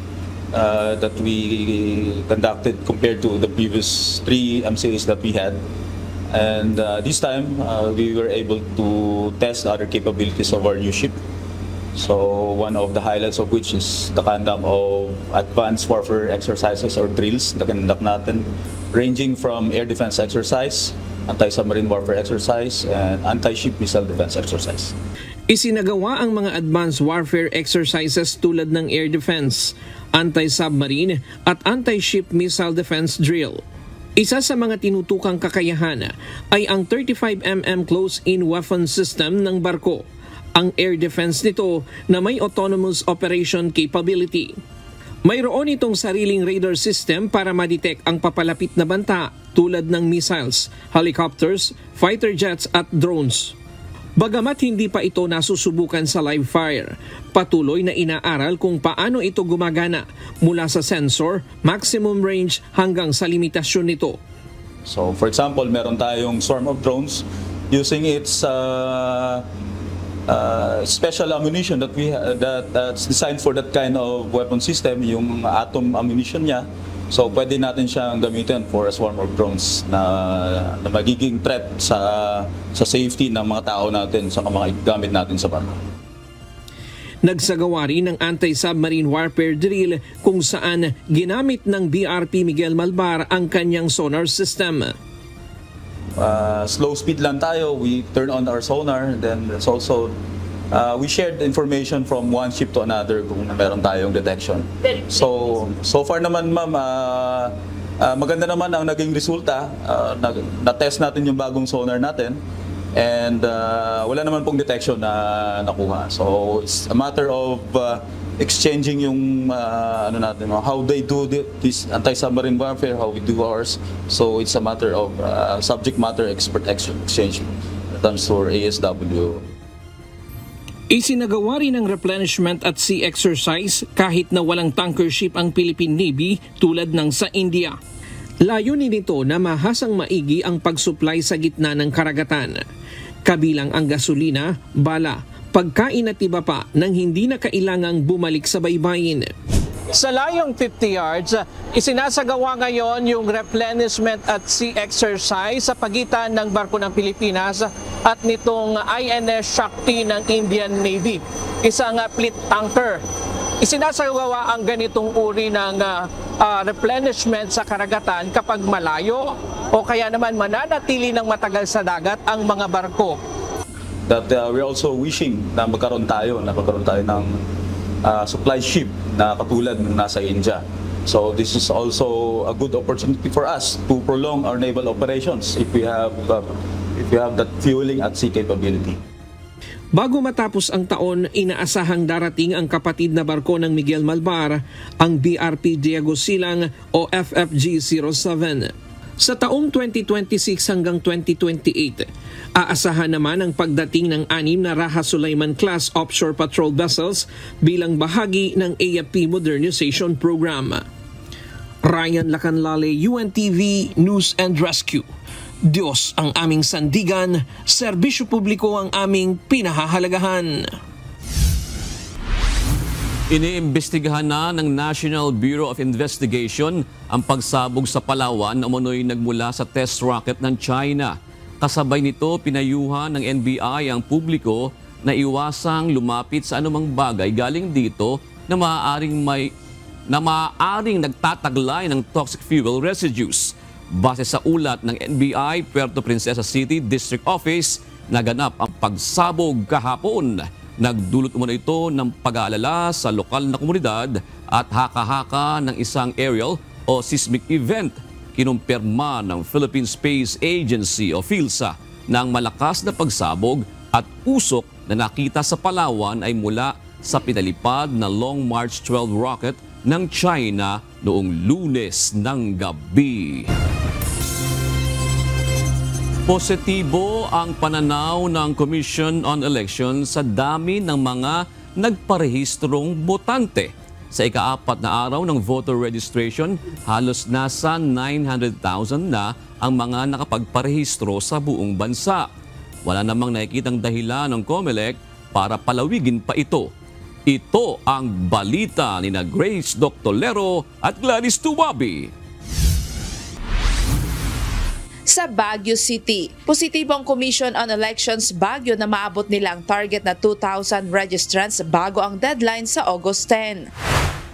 that we conducted compared to the previous 3 MCAs that we had. And this time, we were able to test other capabilities of our new ship. So one of the highlights of which is the conduct of advanced warfare exercises or drills na conduct natin, ranging from air defense exercise, anti-submarine warfare exercise, and anti-ship missile defense exercise. Isinagawa ang mga advanced warfare exercises tulad ng air defense, anti-submarine at anti-ship missile defense drill. Isa sa mga tinutukang kakayahan ay ang 35mm close-in weapon system ng barko, ang air defense nito na may autonomous operation capability. Mayroon itong sariling radar system para ma-detect ang papalapit na banta tulad ng missiles, helicopters, fighter jets at drones. Bagamat hindi pa ito nasusubukan sa live fire, patuloy na inaaral kung paano ito gumagana mula sa sensor, maximum range hanggang sa limitasyon nito. So for example, meron tayong swarm of drones using its special ammunition that's designed for that kind of weapon system, yung atom ammunition niya. So pwede natin siyang gamitin for a swarm of drones na magiging threat sa safety ng mga tao natin sa mga gamit natin sa barko. Nagsagawa rin ng anti-submarine warfare drill kung saan ginamit ng BRP Miguel Malvar ang kanyang sonar system. Slow speed lang tayo, we turn on our sonar, then it's also we shared information from one ship to another kung meron tayong detection. So far naman ma'am, maganda naman ang naging resulta. Na-test natin yung bagong sonar natin and wala naman pong detection na nakuha. So it's a matter of exchanging yung how they do this anti-submarine warfare, how we do ours. So it's a matter of subject matter expert exchange in terms for ASW. Isinagawa rin ang replenishment at sea exercise kahit na walang tanker ship ang Philippine Navy tulad ng sa India. Layunin nito na mahasang maigi ang pagsupply sa gitna ng karagatan, kabilang ang gasolina, bala, pagkain at iba pa nang hindi na kailangang bumalik sa baybayin. Sa layong 50 yards, isinasagawa ngayon yung replenishment at sea exercise sa pagitan ng barko ng Pilipinas at nitong INS Shakti ng Indian Navy, isang fleet tanker. Isinasagawa ang ganitong uri ng replenishment sa karagatan kapag malayo o kaya naman mananatili ng matagal sa dagat ang mga barko. That we're also wishing na magkaroon tayo ng supply ship na katulad ng nasa India. So this is also a good opportunity for us to prolong our naval operations if we have that fueling at sea capability. Bago matapos ang taon, inaasahang darating ang kapatid na barko ng Miguel Malvar, ang BRP Diego Silang o FFG-07. Sa taong 2026 hanggang 2028, aasahan naman ang pagdating ng 6 na Raha Sulaiman-class offshore patrol vessels bilang bahagi ng AFP Modernization Program. Ryan Lacanlale, UNTV News and Rescue. Diyos ang aming sandigan, serbisyo publiko ang aming pinahahalagahan. Iniimbestigahan na ng National Bureau of Investigation ang pagsabog sa Palawan na umano'y nagmula sa test rocket ng China. Kasabay nito, pinayuhan ng NBI ang publiko na iwasang lumapit sa anumang bagay galing dito na maaaring nagtataglay ng toxic fuel residues. Base sa ulat ng NBI, Puerto Princesa City District Office, naganap ang pagsabog kahapon. Nagdulot umano ito ng pag-aalala sa lokal na komunidad at haka-haka ng isang aerial o seismic event. Kinumpirma ng Philippine Space Agency o PhilSA na ang malakas na pagsabog at usok na nakita sa Palawan ay mula sa pinalipad na Long March 12 rocket ng China noong Lunes ng gabi. Positibo ang pananaw ng Commission on Elections sa dami ng mga nagparehistrong botante. Sa ika-4 na araw ng voter registration, halos nasa 900,000 na ang mga nakapagparehistro sa buong bansa. Wala namang nakikitang dahilan ng COMELEC para palawigin pa ito. Ito ang balita ni Grace Doctolero at Gladys Tuwabi. Sa Baguio City, positibo ang Commission on Elections Baguio na maabot nila ang target na 2,000 registrants bago ang deadline sa August 10.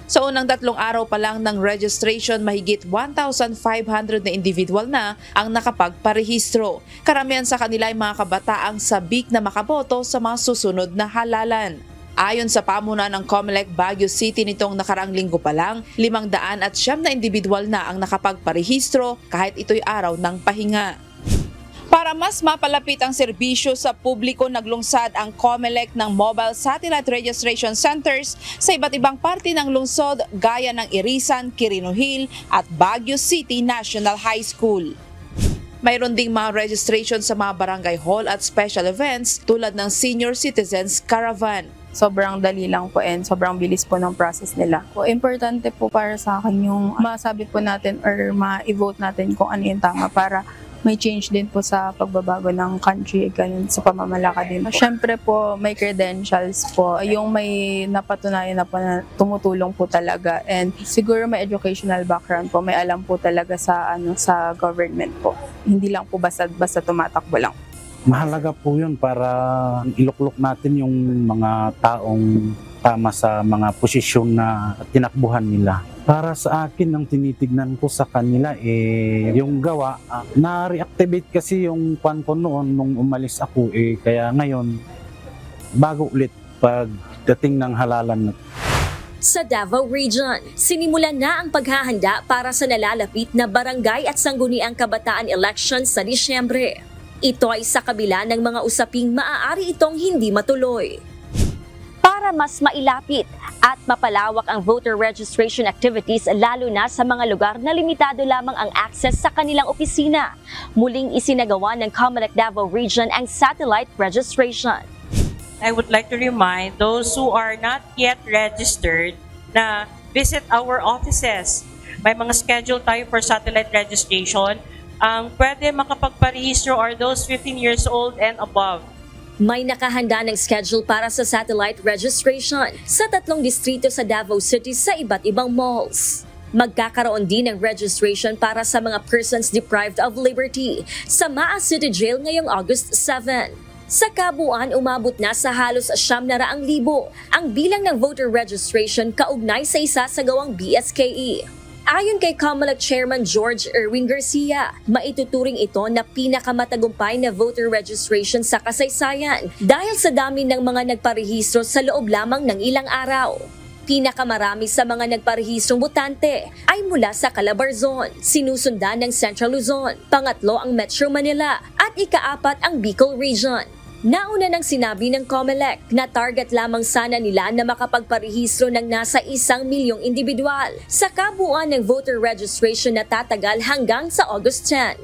Sa unang 3 araw pa lang ng registration, mahigit 1,500 na individual na ang nakapagparehistro. Karamihan sa kanila ay mga kabataang sabik na makaboto sa mga susunod na halalan. Ayon sa pamunuan ng COMELEC Baguio City nitong nakaraang linggo pa lang, 500 at 9 na individual na ang nakapagparehistro kahit ito'y araw ng pahinga. Para mas mapalapit ang serbisyo sa publiko, naglungsad ang COMELEC ng mobile satellite registration centers sa iba't ibang parte ng lungsod gaya ng Irisan, Quirino Hill at Baguio City National High School. Mayroon ding mga registration sa mga barangay hall at special events tulad ng Senior Citizens Caravan. Sobrang dali lang po and sobrang bilis po ng process nila. Importante po para sa akin yung masabi po natin or ma-vote natin kung ano yung tama para may change din po sa pagbabago ng country, ganun sa pamamalakad din po. Siyempre po may credentials po, yung may napatunayan na po na tumutulong po talaga and siguro may educational background po, may alam po talaga sa sa government po. Hindi lang po basta tumatakbo lang. Mahalaga po yun para iluklok natin yung mga taong tama sa mga posisyon na tinakbuhan nila. Para sa akin, ang tinitignan ko sa kanila, yung gawa, na-reactivate kasi yung pan ko noon nung umalis ako, kaya ngayon, bago ulit pagdating ng halalan. Sa Davao Region, sinimulan na ang paghahanda para sa nalalapit na barangay at sangguniang kabataan elections sa Disyembre. Ito ay sa kabila ng mga usaping maaari itong hindi matuloy. Para mas mailapit at mapalawak ang voter registration activities lalo na sa mga lugar na limitado lamang ang access sa kanilang opisina, muling isinagawa ng COMELEC Davao Region ang satellite registration. I would like to remind those who are not yet registered na visit our offices. May mga schedule tayo for satellite registration. Ang pwede makapagparehistro are those 15 years old and above. May nakahanda ng schedule para sa satellite registration sa 3 distrito sa Davao City sa iba't ibang malls. Magkakaroon din ng registration para sa mga persons deprived of liberty sa Maa City Jail ngayong August 7. Sa kabuuan, umabot na sa halos 900,000 ang bilang ng voter registration kaugnay sa isasagawang BSKE. Ayon kay COMELEC Chairman George Erwin Garcia, maituturing ito na pinakamatagumpay na voter registration sa kasaysayan dahil sa dami ng mga nagparehistro sa loob lamang ng ilang araw. Pinakamarami sa mga nagparehistrong botante ay mula sa Calabarzon, sinusundan ng Central Luzon, pangatlo ang Metro Manila at ika-4 ang Bicol Region. Nauna nang sinabi ng COMELEC na target lamang sana nila na makapagparehistro ng nasa 1 milyong individual sa kabuuan ng voter registration na tatagal hanggang sa August 10.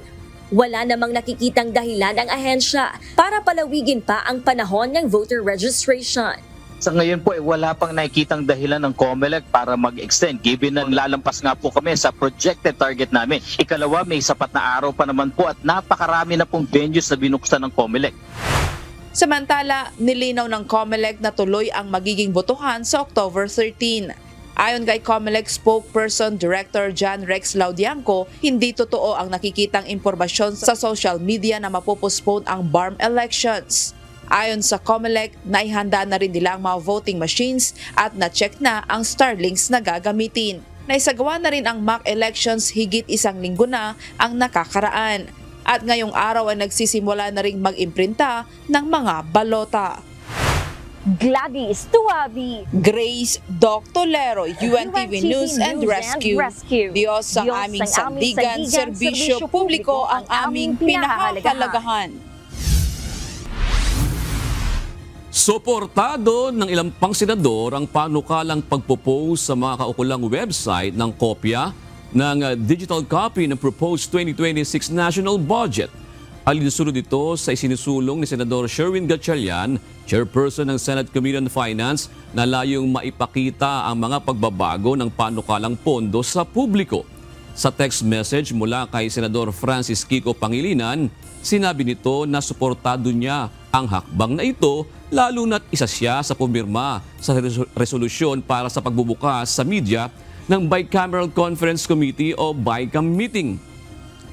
Wala namang nakikitang dahilan ang ahensya para palawigin pa ang panahon ng voter registration. Sa ngayon po, wala pang nakikitang dahilan ng COMELEC para mag-extend given na lalampas nga po kami sa projected target namin. Ikalawa, may sapat na araw pa naman po at napakarami na pong venues na binuksan ng COMELEC. Samantala, nilinaw ng COMELEC na tuloy ang magiging botohan sa October 13. Ayon kay COMELEC spokesperson Director John Rex Laudianco, hindi totoo ang nakikitang impormasyon sa social media na mapopostpone ang BARM elections. Ayon sa COMELEC, naihanda na rin nila ang mga voting machines at na-check na ang Starlinks na gagamitin. Naisagawa na rin ang mock elections higit 1 linggo na ang nakakaraan. At ngayong araw ay nagsisimula na ring mag-imprinta ng mga balota. Gladys Tuabi, Grace Doctolero, UNTV News and Rescue. Diyos ang aming sandigan, serbisyo publiko ang aming pinahahalagahan. Suportado ng ilang pang senador ang panukalang pagpo-post sa mga kaukulang website ng kopya ng digital copy ng proposed 2026 national budget. Alinsunod ito sa isinusulong ni Senador Sherwin Gatchalian, chairperson ng Senate Committee on Finance, na layong maipakita ang mga pagbabago ng panukalang pondo sa publiko. Sa text message mula kay Senador Francis Kiko Pangilinan, sinabi nito na suportado niya ang hakbang na ito, lalo na't isa siya sa pumirma sa resolusyon para sa pagbubukas sa media ng Bicameral Conference Committee o BICAM meeting.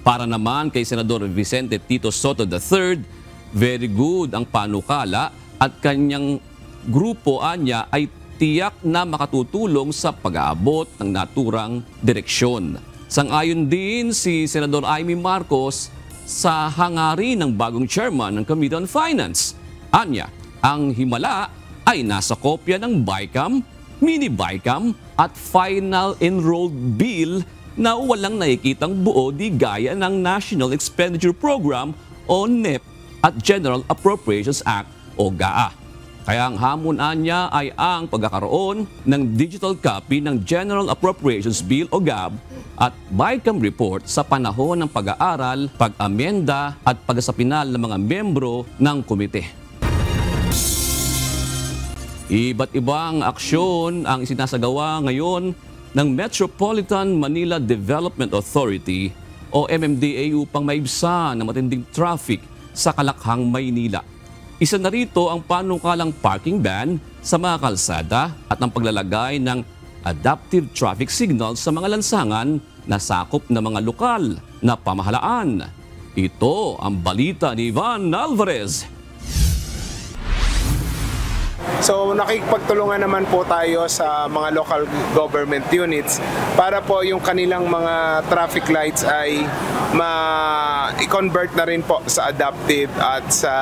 Para naman kay Senador Vicente Tito Soto III, very good ang panukala at kanyang grupo anya ay tiyak na makatutulong sa pag-aabot ng naturang direksyon. Sang-ayon din si Senador Amy Marcos sa hangarin ng bagong chairman ng Committee on Finance. Anya, ang himala ay nasa kopya ng BICAM, mini BICAM at final enrolled bill na walang nakikitang buo di gaya ng National Expenditure Program o NEP at General Appropriations Act o GAA. Kaya ang hamon niya ay ang pagkakaroon ng digital copy ng General Appropriations Bill o GAB at BICAM report sa panahon ng pag-aaral, pag-amenda at pagkasapinal ng mga membro ng komite. Iba't ibang aksyon ang isinasagawa ngayon ng Metropolitan Manila Development Authority o MMDA upang maibsan ang matinding traffic sa Kalakhang, Maynila. Isa na rito ang panukalang parking ban sa mga kalsada at ang paglalagay ng adaptive traffic signals sa mga lansangan na sakop ng mga lokal na pamahalaan. Ito ang balita ni Ivan Alvarez. So nakikipagtulungan naman po tayo sa mga local government units para po yung kanilang mga traffic lights ay ma-convert na rin po sa adaptive at sa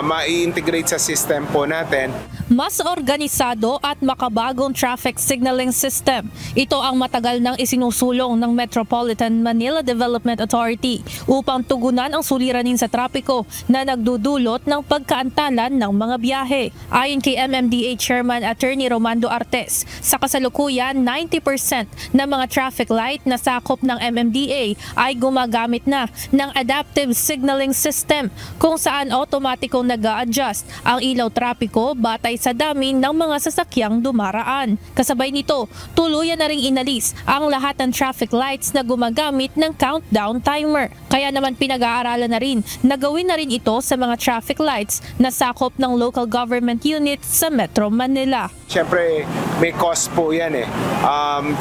ma-integrate sa system po natin. Mas organisado at makabagong traffic signaling system. Ito ang matagal nang isinusulong ng Metropolitan Manila Development Authority upang tugunan ang suliranin sa trapiko na nagdudulot ng pagkaantalan ng mga biyahe. Ayon kay MMDA Chairman Attorney Romando Artes, sa kasalukuyan 90% ng mga traffic light na sakop ng MMDA ay gumagamit na ng adaptive signaling system kung saan automatikong nag-a-adjust ang ilaw trapiko batay sa dami ng mga sasakyang dumaraan. Kasabay nito, tuluyan na ring inalis ang lahat ng traffic lights na gumagamit ng countdown timer. Kaya naman pinag-aaralan na rin na gawin na rin ito sa mga traffic lights na sakop ng local government units sa Metro Manila. Siyempre, may cost po yan eh.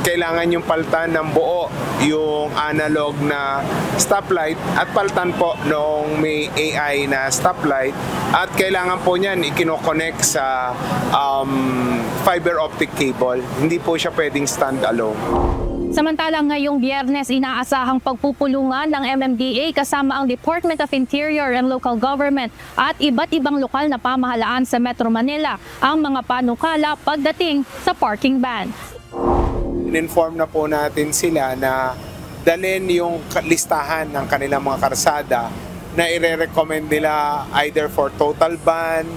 Kailangan yung palitan ng buo yung analog na stoplight at palitan po noong may AI na stoplight at kailangan po niyan ikino-connect sa fiber optic cable. Hindi po siya pwedeng stand-alone. Samantalang ngayong Biyernes, inaasahang pagpupulungan ng MMDA kasama ang Department of Interior and Local Government at iba't ibang lokal na pamahalaan sa Metro Manila ang mga panukala pagdating sa parking ban. In-inform na po natin sila na dalhin yung listahan ng kanilang mga karsada na ire-recommend nila either for total ban,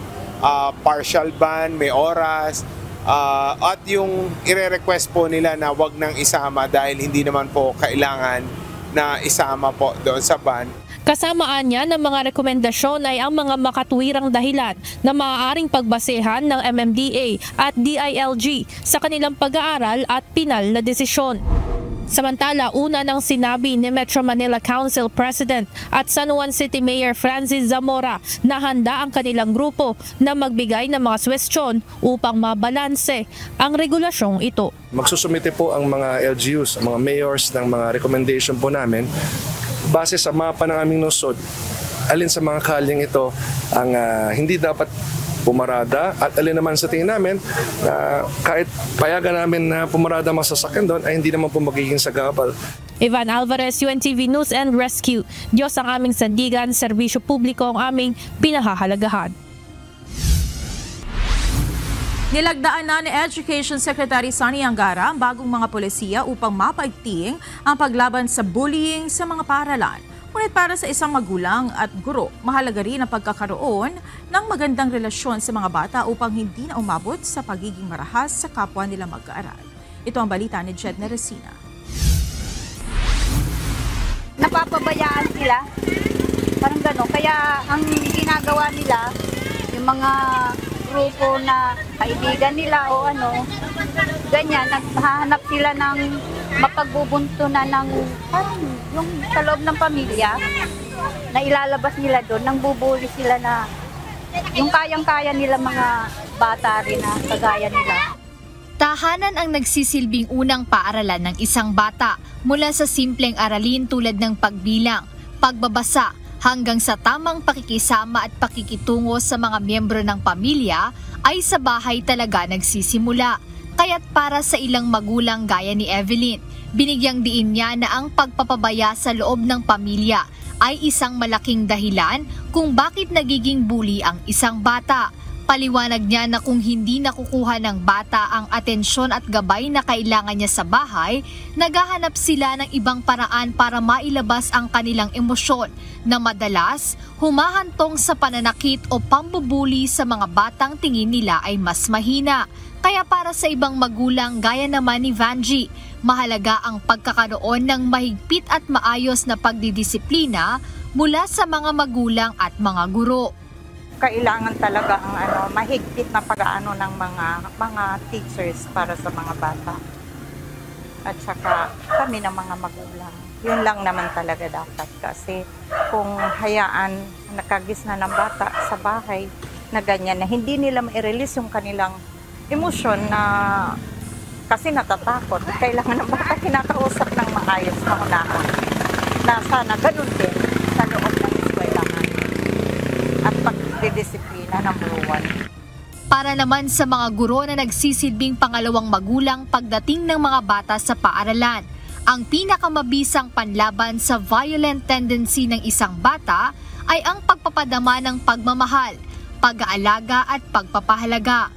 partial ban, may oras, at yung ire-request po nila na wag nang isama dahil hindi naman po kailangan na isama po doon sa ban. Kasamaan niya ng mga rekomendasyon ay ang mga makatuwirang dahilan na maaaring pagbasehan ng MMDA at DILG sa kanilang pag-aaral at pinal na desisyon. Samantala, una nang sinabi ni Metro Manila Council President at San Juan City Mayor Francis Zamora na handa ang kanilang grupo na magbigay ng mga suwestyon upang mabalanse ang regulasyong ito. Magsusumite po ang mga LGUs, ang mga mayors ng mga recommendation po namin base sa mapa ng aming lungsod. Alin sa mga kalyeng ito ang hindi dapat pumarada at alin naman sa tingin namin na kahit payagan namin na pumarada masasakyan doon ay hindi naman po magiging sagabal. Ivan Alvarez, UNTV News and Rescue. Diyos ang aming sandigan, serbisyo publiko ang aming pinahahalagahan. Nilagdaan na ni Education Secretary Sonny Angara ang bagong mga polisiya upang mapaigting ang paglaban sa bullying sa mga paaralan. Ngunit para sa isang magulang at guro, mahalaga rin ang pagkakaroon ng magandang relasyon sa mga bata upang hindi na umabot sa pagiging marahas sa kapwa nila mag-aaral. Ito ang balita ni Jedna Resina. Napapabayaan sila, parang gano'n. Kaya ang ginagawa nila, yung mga grupo na kaibigan nila o ano, ganyan, naghahanap sila ng mapagbubuntunan ng parang yung sa loob ng pamilya na ilalabas nila doon, nang bubuli sila na yung kayang-kaya nila mga bata rin na kagaya nila. Tahanan ang nagsisilbing unang paaralan ng isang bata mula sa simpleng aralin tulad ng pagbilang, pagbabasa, hanggang sa tamang pakikisama at pakikitungo sa mga miyembro ng pamilya ay sa bahay talaga nagsisimula. Kaya't para sa ilang magulang gaya ni Evelyn, binigyang diin niya na ang pagpapabaya sa loob ng pamilya ay isang malaking dahilan kung bakit nagiging bully ang isang bata. Paliwanag niya na kung hindi nakukuha ng bata ang atensyon at gabay na kailangan niya sa bahay, naghahanap sila ng ibang paraan para mailabas ang kanilang emosyon na madalas humahantong sa pananakit o pambubuli sa mga batang tingin nila ay mas mahina. Kaya para sa ibang magulang gaya naman ni Vanji, mahalaga ang pagkakaroon ng mahigpit at maayos na pagdidisiplina mula sa mga magulang at mga guro. Kailangan talaga ang mahigpit na pag-aano ng mga teachers para sa mga bata. At saka kami ng mga magulang. Yun lang naman talaga dapat kasi kung hayaan nakagisna ng bata sa bahay na ganyan na hindi nila ma-release yung kanilang emosyon na kasi natatakot. Kailangan ng bata kinakausap ng maayos na unahan. Na sana ganun din sa loob ng eskwelahan. At pagdidisiplina number 1. Para naman sa mga guro na nagsisilbing pangalawang magulang pagdating ng mga bata sa paaralan, ang pinakamabisang panlaban sa violent tendency ng isang bata ay ang pagpapadama ng pagmamahal, pag-aalaga at pagpapahalaga.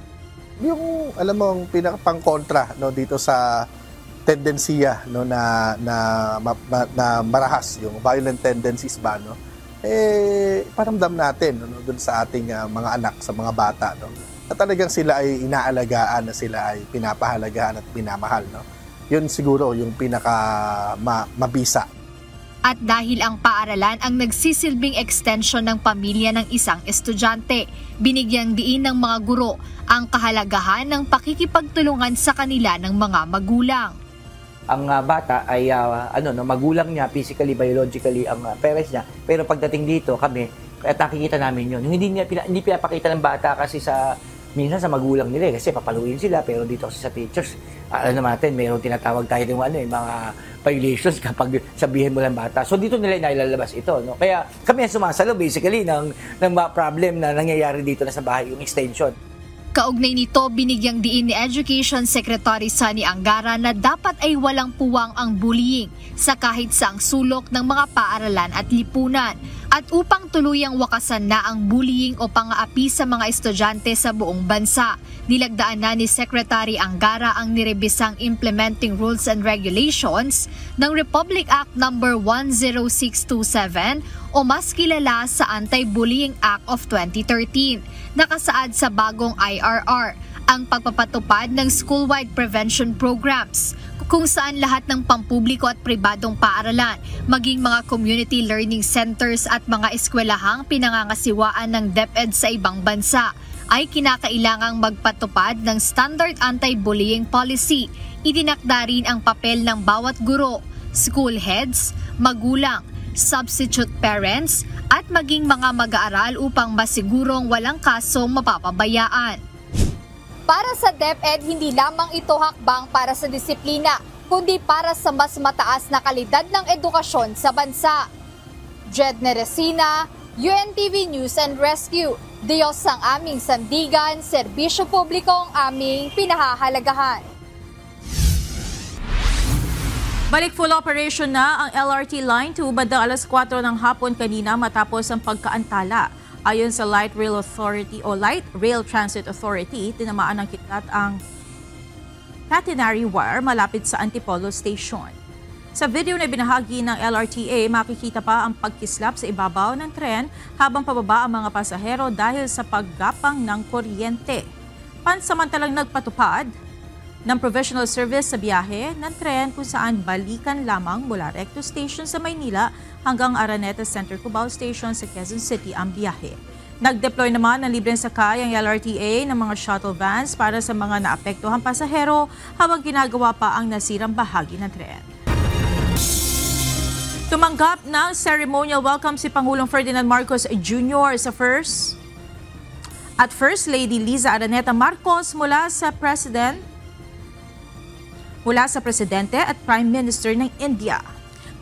Yung alam mo ang pinakapangkontra dito sa tendensiya na marahas, yung violent tendencies ba paramdam natin doon sa ating mga anak, sa mga bata na talagang sila ay inaalagaan, na sila ay pinapahalagahan at pinamahal. No? Yun siguro yung pinaka mabisa. At dahil ang paaralan ang nagsisilbing extension ng pamilya ng isang estudyante, binigyang diin ng mga guro ang kahalagahan ng pakikipagtulungan sa kanila ng mga magulang. Ang bata ay magulang niya, physically, biologically ang parents niya, pero pagdating dito kami, at nakikita namin yun. Hindi pinapakita ng bata kasi minsan sa magulang nila kasi papaluin sila, pero dito kasi sa teachers, alam natin, mayroong tinatawag tayo ng mga violations kapag sabihin mo lang bata. So dito nila nailalabas ito. No? Kaya kami sumasalo basically ng problem na nangyayari dito na sa bahay, yung extension. Kaugnay nito, binigyang diin ni Education Secretary Sunny Angara na dapat ay walang puwang ang bullying sa kahit saang sulok ng mga paaralan at lipunan. At upang tuluyang wakasan na ang bullying o pang-aapi sa mga estudyante sa buong bansa, nilagdaan na ni Secretary Angara ang nirebisang Implementing Rules and Regulations ng Republic Act No. 10627 o mas kilala sa Anti-Bullying Act of 2013, nakasaad sa bagong IRR, ang pagpapatupad ng school-wide prevention programs, kung saan lahat ng pampubliko at pribadong paaralan, maging mga community learning centers at mga eskwelahang pinangangasiwaan ng DepEd sa ibang bansa, ay kinakailangang magpatupad ng standard anti-bullying policy. Itinakda rin ang papel ng bawat guro, school heads, magulang, substitute parents, at maging mga mag-aaral upang masigurong walang kasong mapapabayaan. Para sa DepEd, hindi lamang ito hakbang para sa disiplina, kundi para sa mas mataas na kalidad ng edukasyon sa bansa. Jed Neresina, UNTV News and Rescue. Diyos ang aming sandigan, serbisyo publiko ang aming pinahahalagahan. Balik full operation na ang LRT Line 2 bandang alas 4 ng hapon kanina matapos ang pagkaantala. Ayon sa Light Rail Authority o Light Rail Transit Authority, tinamaan ng kidlat ang catenary wire malapit sa Antipolo Station. Sa video na binahagi ng LRTA, makikita pa ang pagkislap sa ibabaw ng tren habang pababa ang mga pasahero dahil sa paggapang ng kuryente. Pansamantalang nagpatupad ng provisional service sa biyahe ng tren kung saan balikan lamang mula Recto Station sa Maynila hanggang Araneta Center Cubao Station sa Quezon City ang biyahe. Nag-deploy naman ng libreng sakay ang LRTA ng mga shuttle vans para sa mga naapektuhang pasahero habang ginagawa pa ang nasirang bahagi ng tren. Tumanggap ng ceremonial welcome si Pangulong Ferdinand Marcos Jr. sa First Lady Liza Araneta Marcos mula sa Presidente at Prime Minister ng India.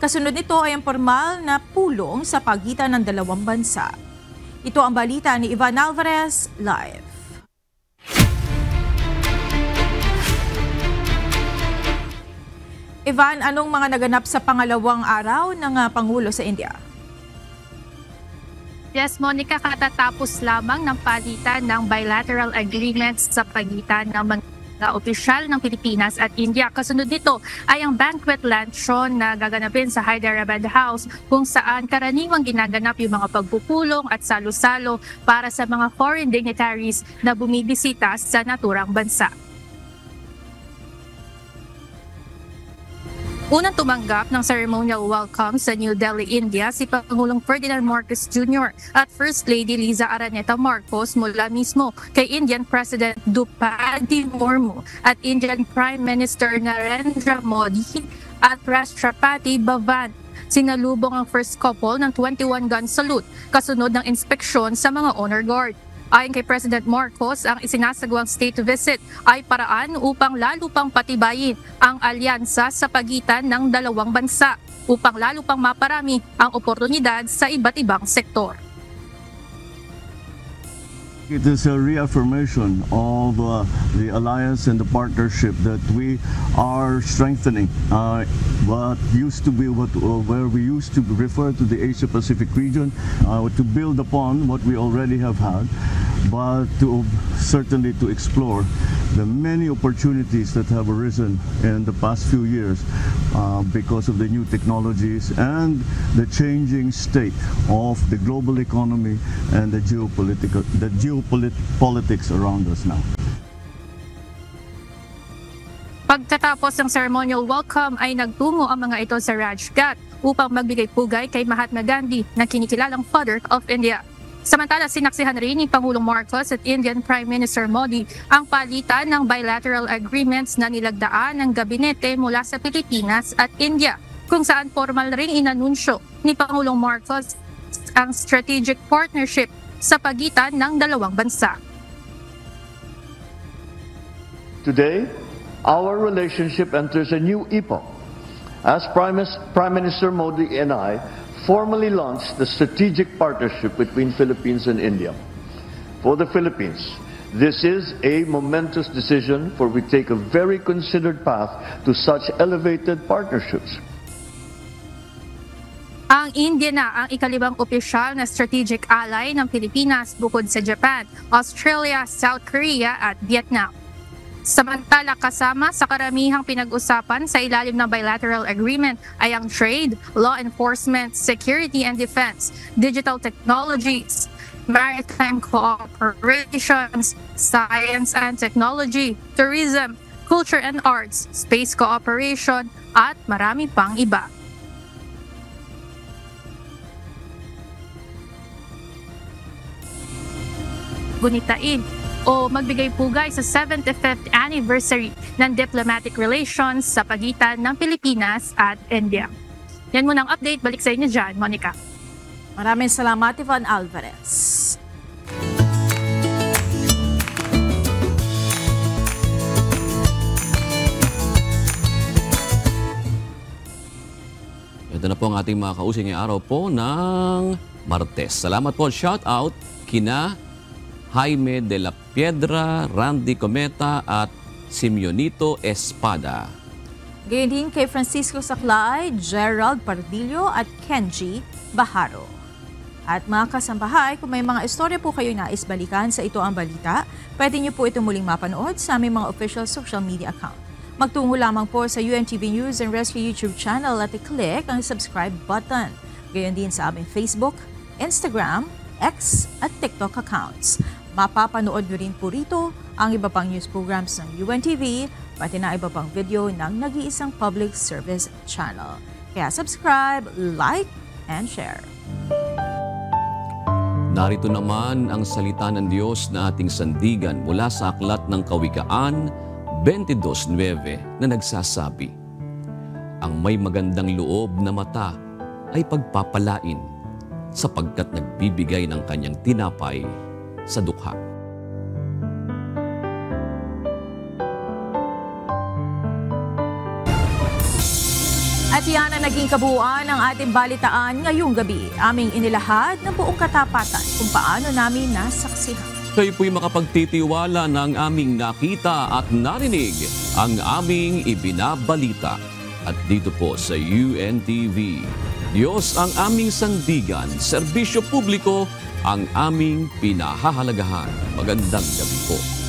Kasunod nito ay ang formal na pulong sa pagitan ng dalawang bansa. Ito ang balita ni Ivan Alvarez, live. Ivan, anong mga naganap sa pangalawang araw ng Pangulo sa India? Yes, Monica, katatapos lamang ng palitan ng bilateral agreements sa pagitan ng mga opisyal ng Pilipinas at India. Kasunod nito ay ang banquet luncheon na gaganapin sa Hyderabad House kung saan karaniwang ginaganap yung mga pagpupulong at salo-salo para sa mga foreign dignitaries na bumibisita sa naturang bansa. Unang tumanggap ng ceremonial welcome sa New Delhi, India si Pangulong Ferdinand Marcos Jr. at First Lady Liza Araneta Marcos mula mismo kay Indian President Draupadi Murmu at Indian Prime Minister Narendra Modi at Rashtrapati Bhavan. Sinalubong ang first couple ng 21-gun salute kasunod ng inspeksyon sa mga honor guard. Ayon kay President Marcos, ang isinasagawang state visit ay paraan upang lalo pang patibayin ang alyansa sa pagitan ng dalawang bansa upang lalo pang maparami ang oportunidad sa iba't ibang sektor. It is a reaffirmation of the alliance and the partnership that we are strengthening. Where we used to refer to the Asia-Pacific region, to build upon what we already have had, but certainly to explore the many opportunities that have arisen in the past few years because of the new technologies and the changing state of the global economy and the geopolitics around us now. Pagkatapos ng ceremonial welcome ay nagtungo ang mga ito sa Rajghat upang magbigay pugay kay Mahatma Gandhi na kinikilalang Father of India. Samantala, sinaksihan rin ni Pangulong Marcos at Indian Prime Minister Modi ang palitan ng bilateral agreements na nilagdaan ng gabinete mula sa Pilipinas at India, kung saan formal ring inanunsyo ni Pangulong Marcos ang strategic partnership sa pagitan ng dalawang bansa. Today, our relationship enters a new epoch as Prime Minister Modi and I formally launched the strategic partnership between Philippines and India. For the Philippines, this is a momentous decision, for we take a very considered path to such elevated partnerships. Ang India na ang ikalibang opisyal na strategic ally ng Pilipinas bukod sa Japan, Australia, South Korea at Vietnam. Samantala, kasama sa karamihang pinag-usapan sa ilalim ng bilateral agreement ay ang trade, law enforcement, security and defense, digital technologies, maritime cooperations, science and technology, tourism, culture and arts, space cooperation, at marami pang iba. Gunitain o magbigay pugay sa 75th anniversary ng diplomatic relations sa pagitan ng Pilipinas at India. Yan muna ang update. Balik sa inyo dyan, Monica. Maraming salamat, Ivan Alvarez. Ito na po ang ating mga kausing ngayong araw po ng Martes. Salamat po. Shout out kina Jaime de la Piedra, Randy Cometa at Simeonito Espada. Gayon din kay Francisco Saclay, Gerald Pardillo at Kenji Baharo. At mga kasambahay, kung may mga istorya po kayo nais balikan sa Ito ang Balita, pwede niyo po ito muling mapanood sa aming mga official social media account. Magtungo lamang po sa UNTV News and Rescue YouTube channel at i-click ang subscribe button. Gayon din sa aming Facebook, Instagram, X at TikTok accounts. Mapapanood nyo rin po rito ang iba pang news programs ng UNTV, pati na iba pang video ng nag-iisang public service channel. Kaya subscribe, like, and share. Narito naman ang salita ng Diyos na ating sandigan mula sa Aklat ng Kawikaan 22:9 na nagsasabi, ang may magandang loob na mata ay pagpapalain sapagkat nagbibigay ng kanyang tinapay sa dukha. At yan ang naging kabuuan ng ating balitaan ngayong gabi. Aming inilahad ng buong katapatan kung paano namin nasaksihan. Kayo po'y makapagtitiwala ng aming nakita at narinig ang aming ibinabalita. At dito po sa UNTV, Diyos ang aming sandigan, serbisyo publiko ang aming pinahahalagahan. Magandang gabi po.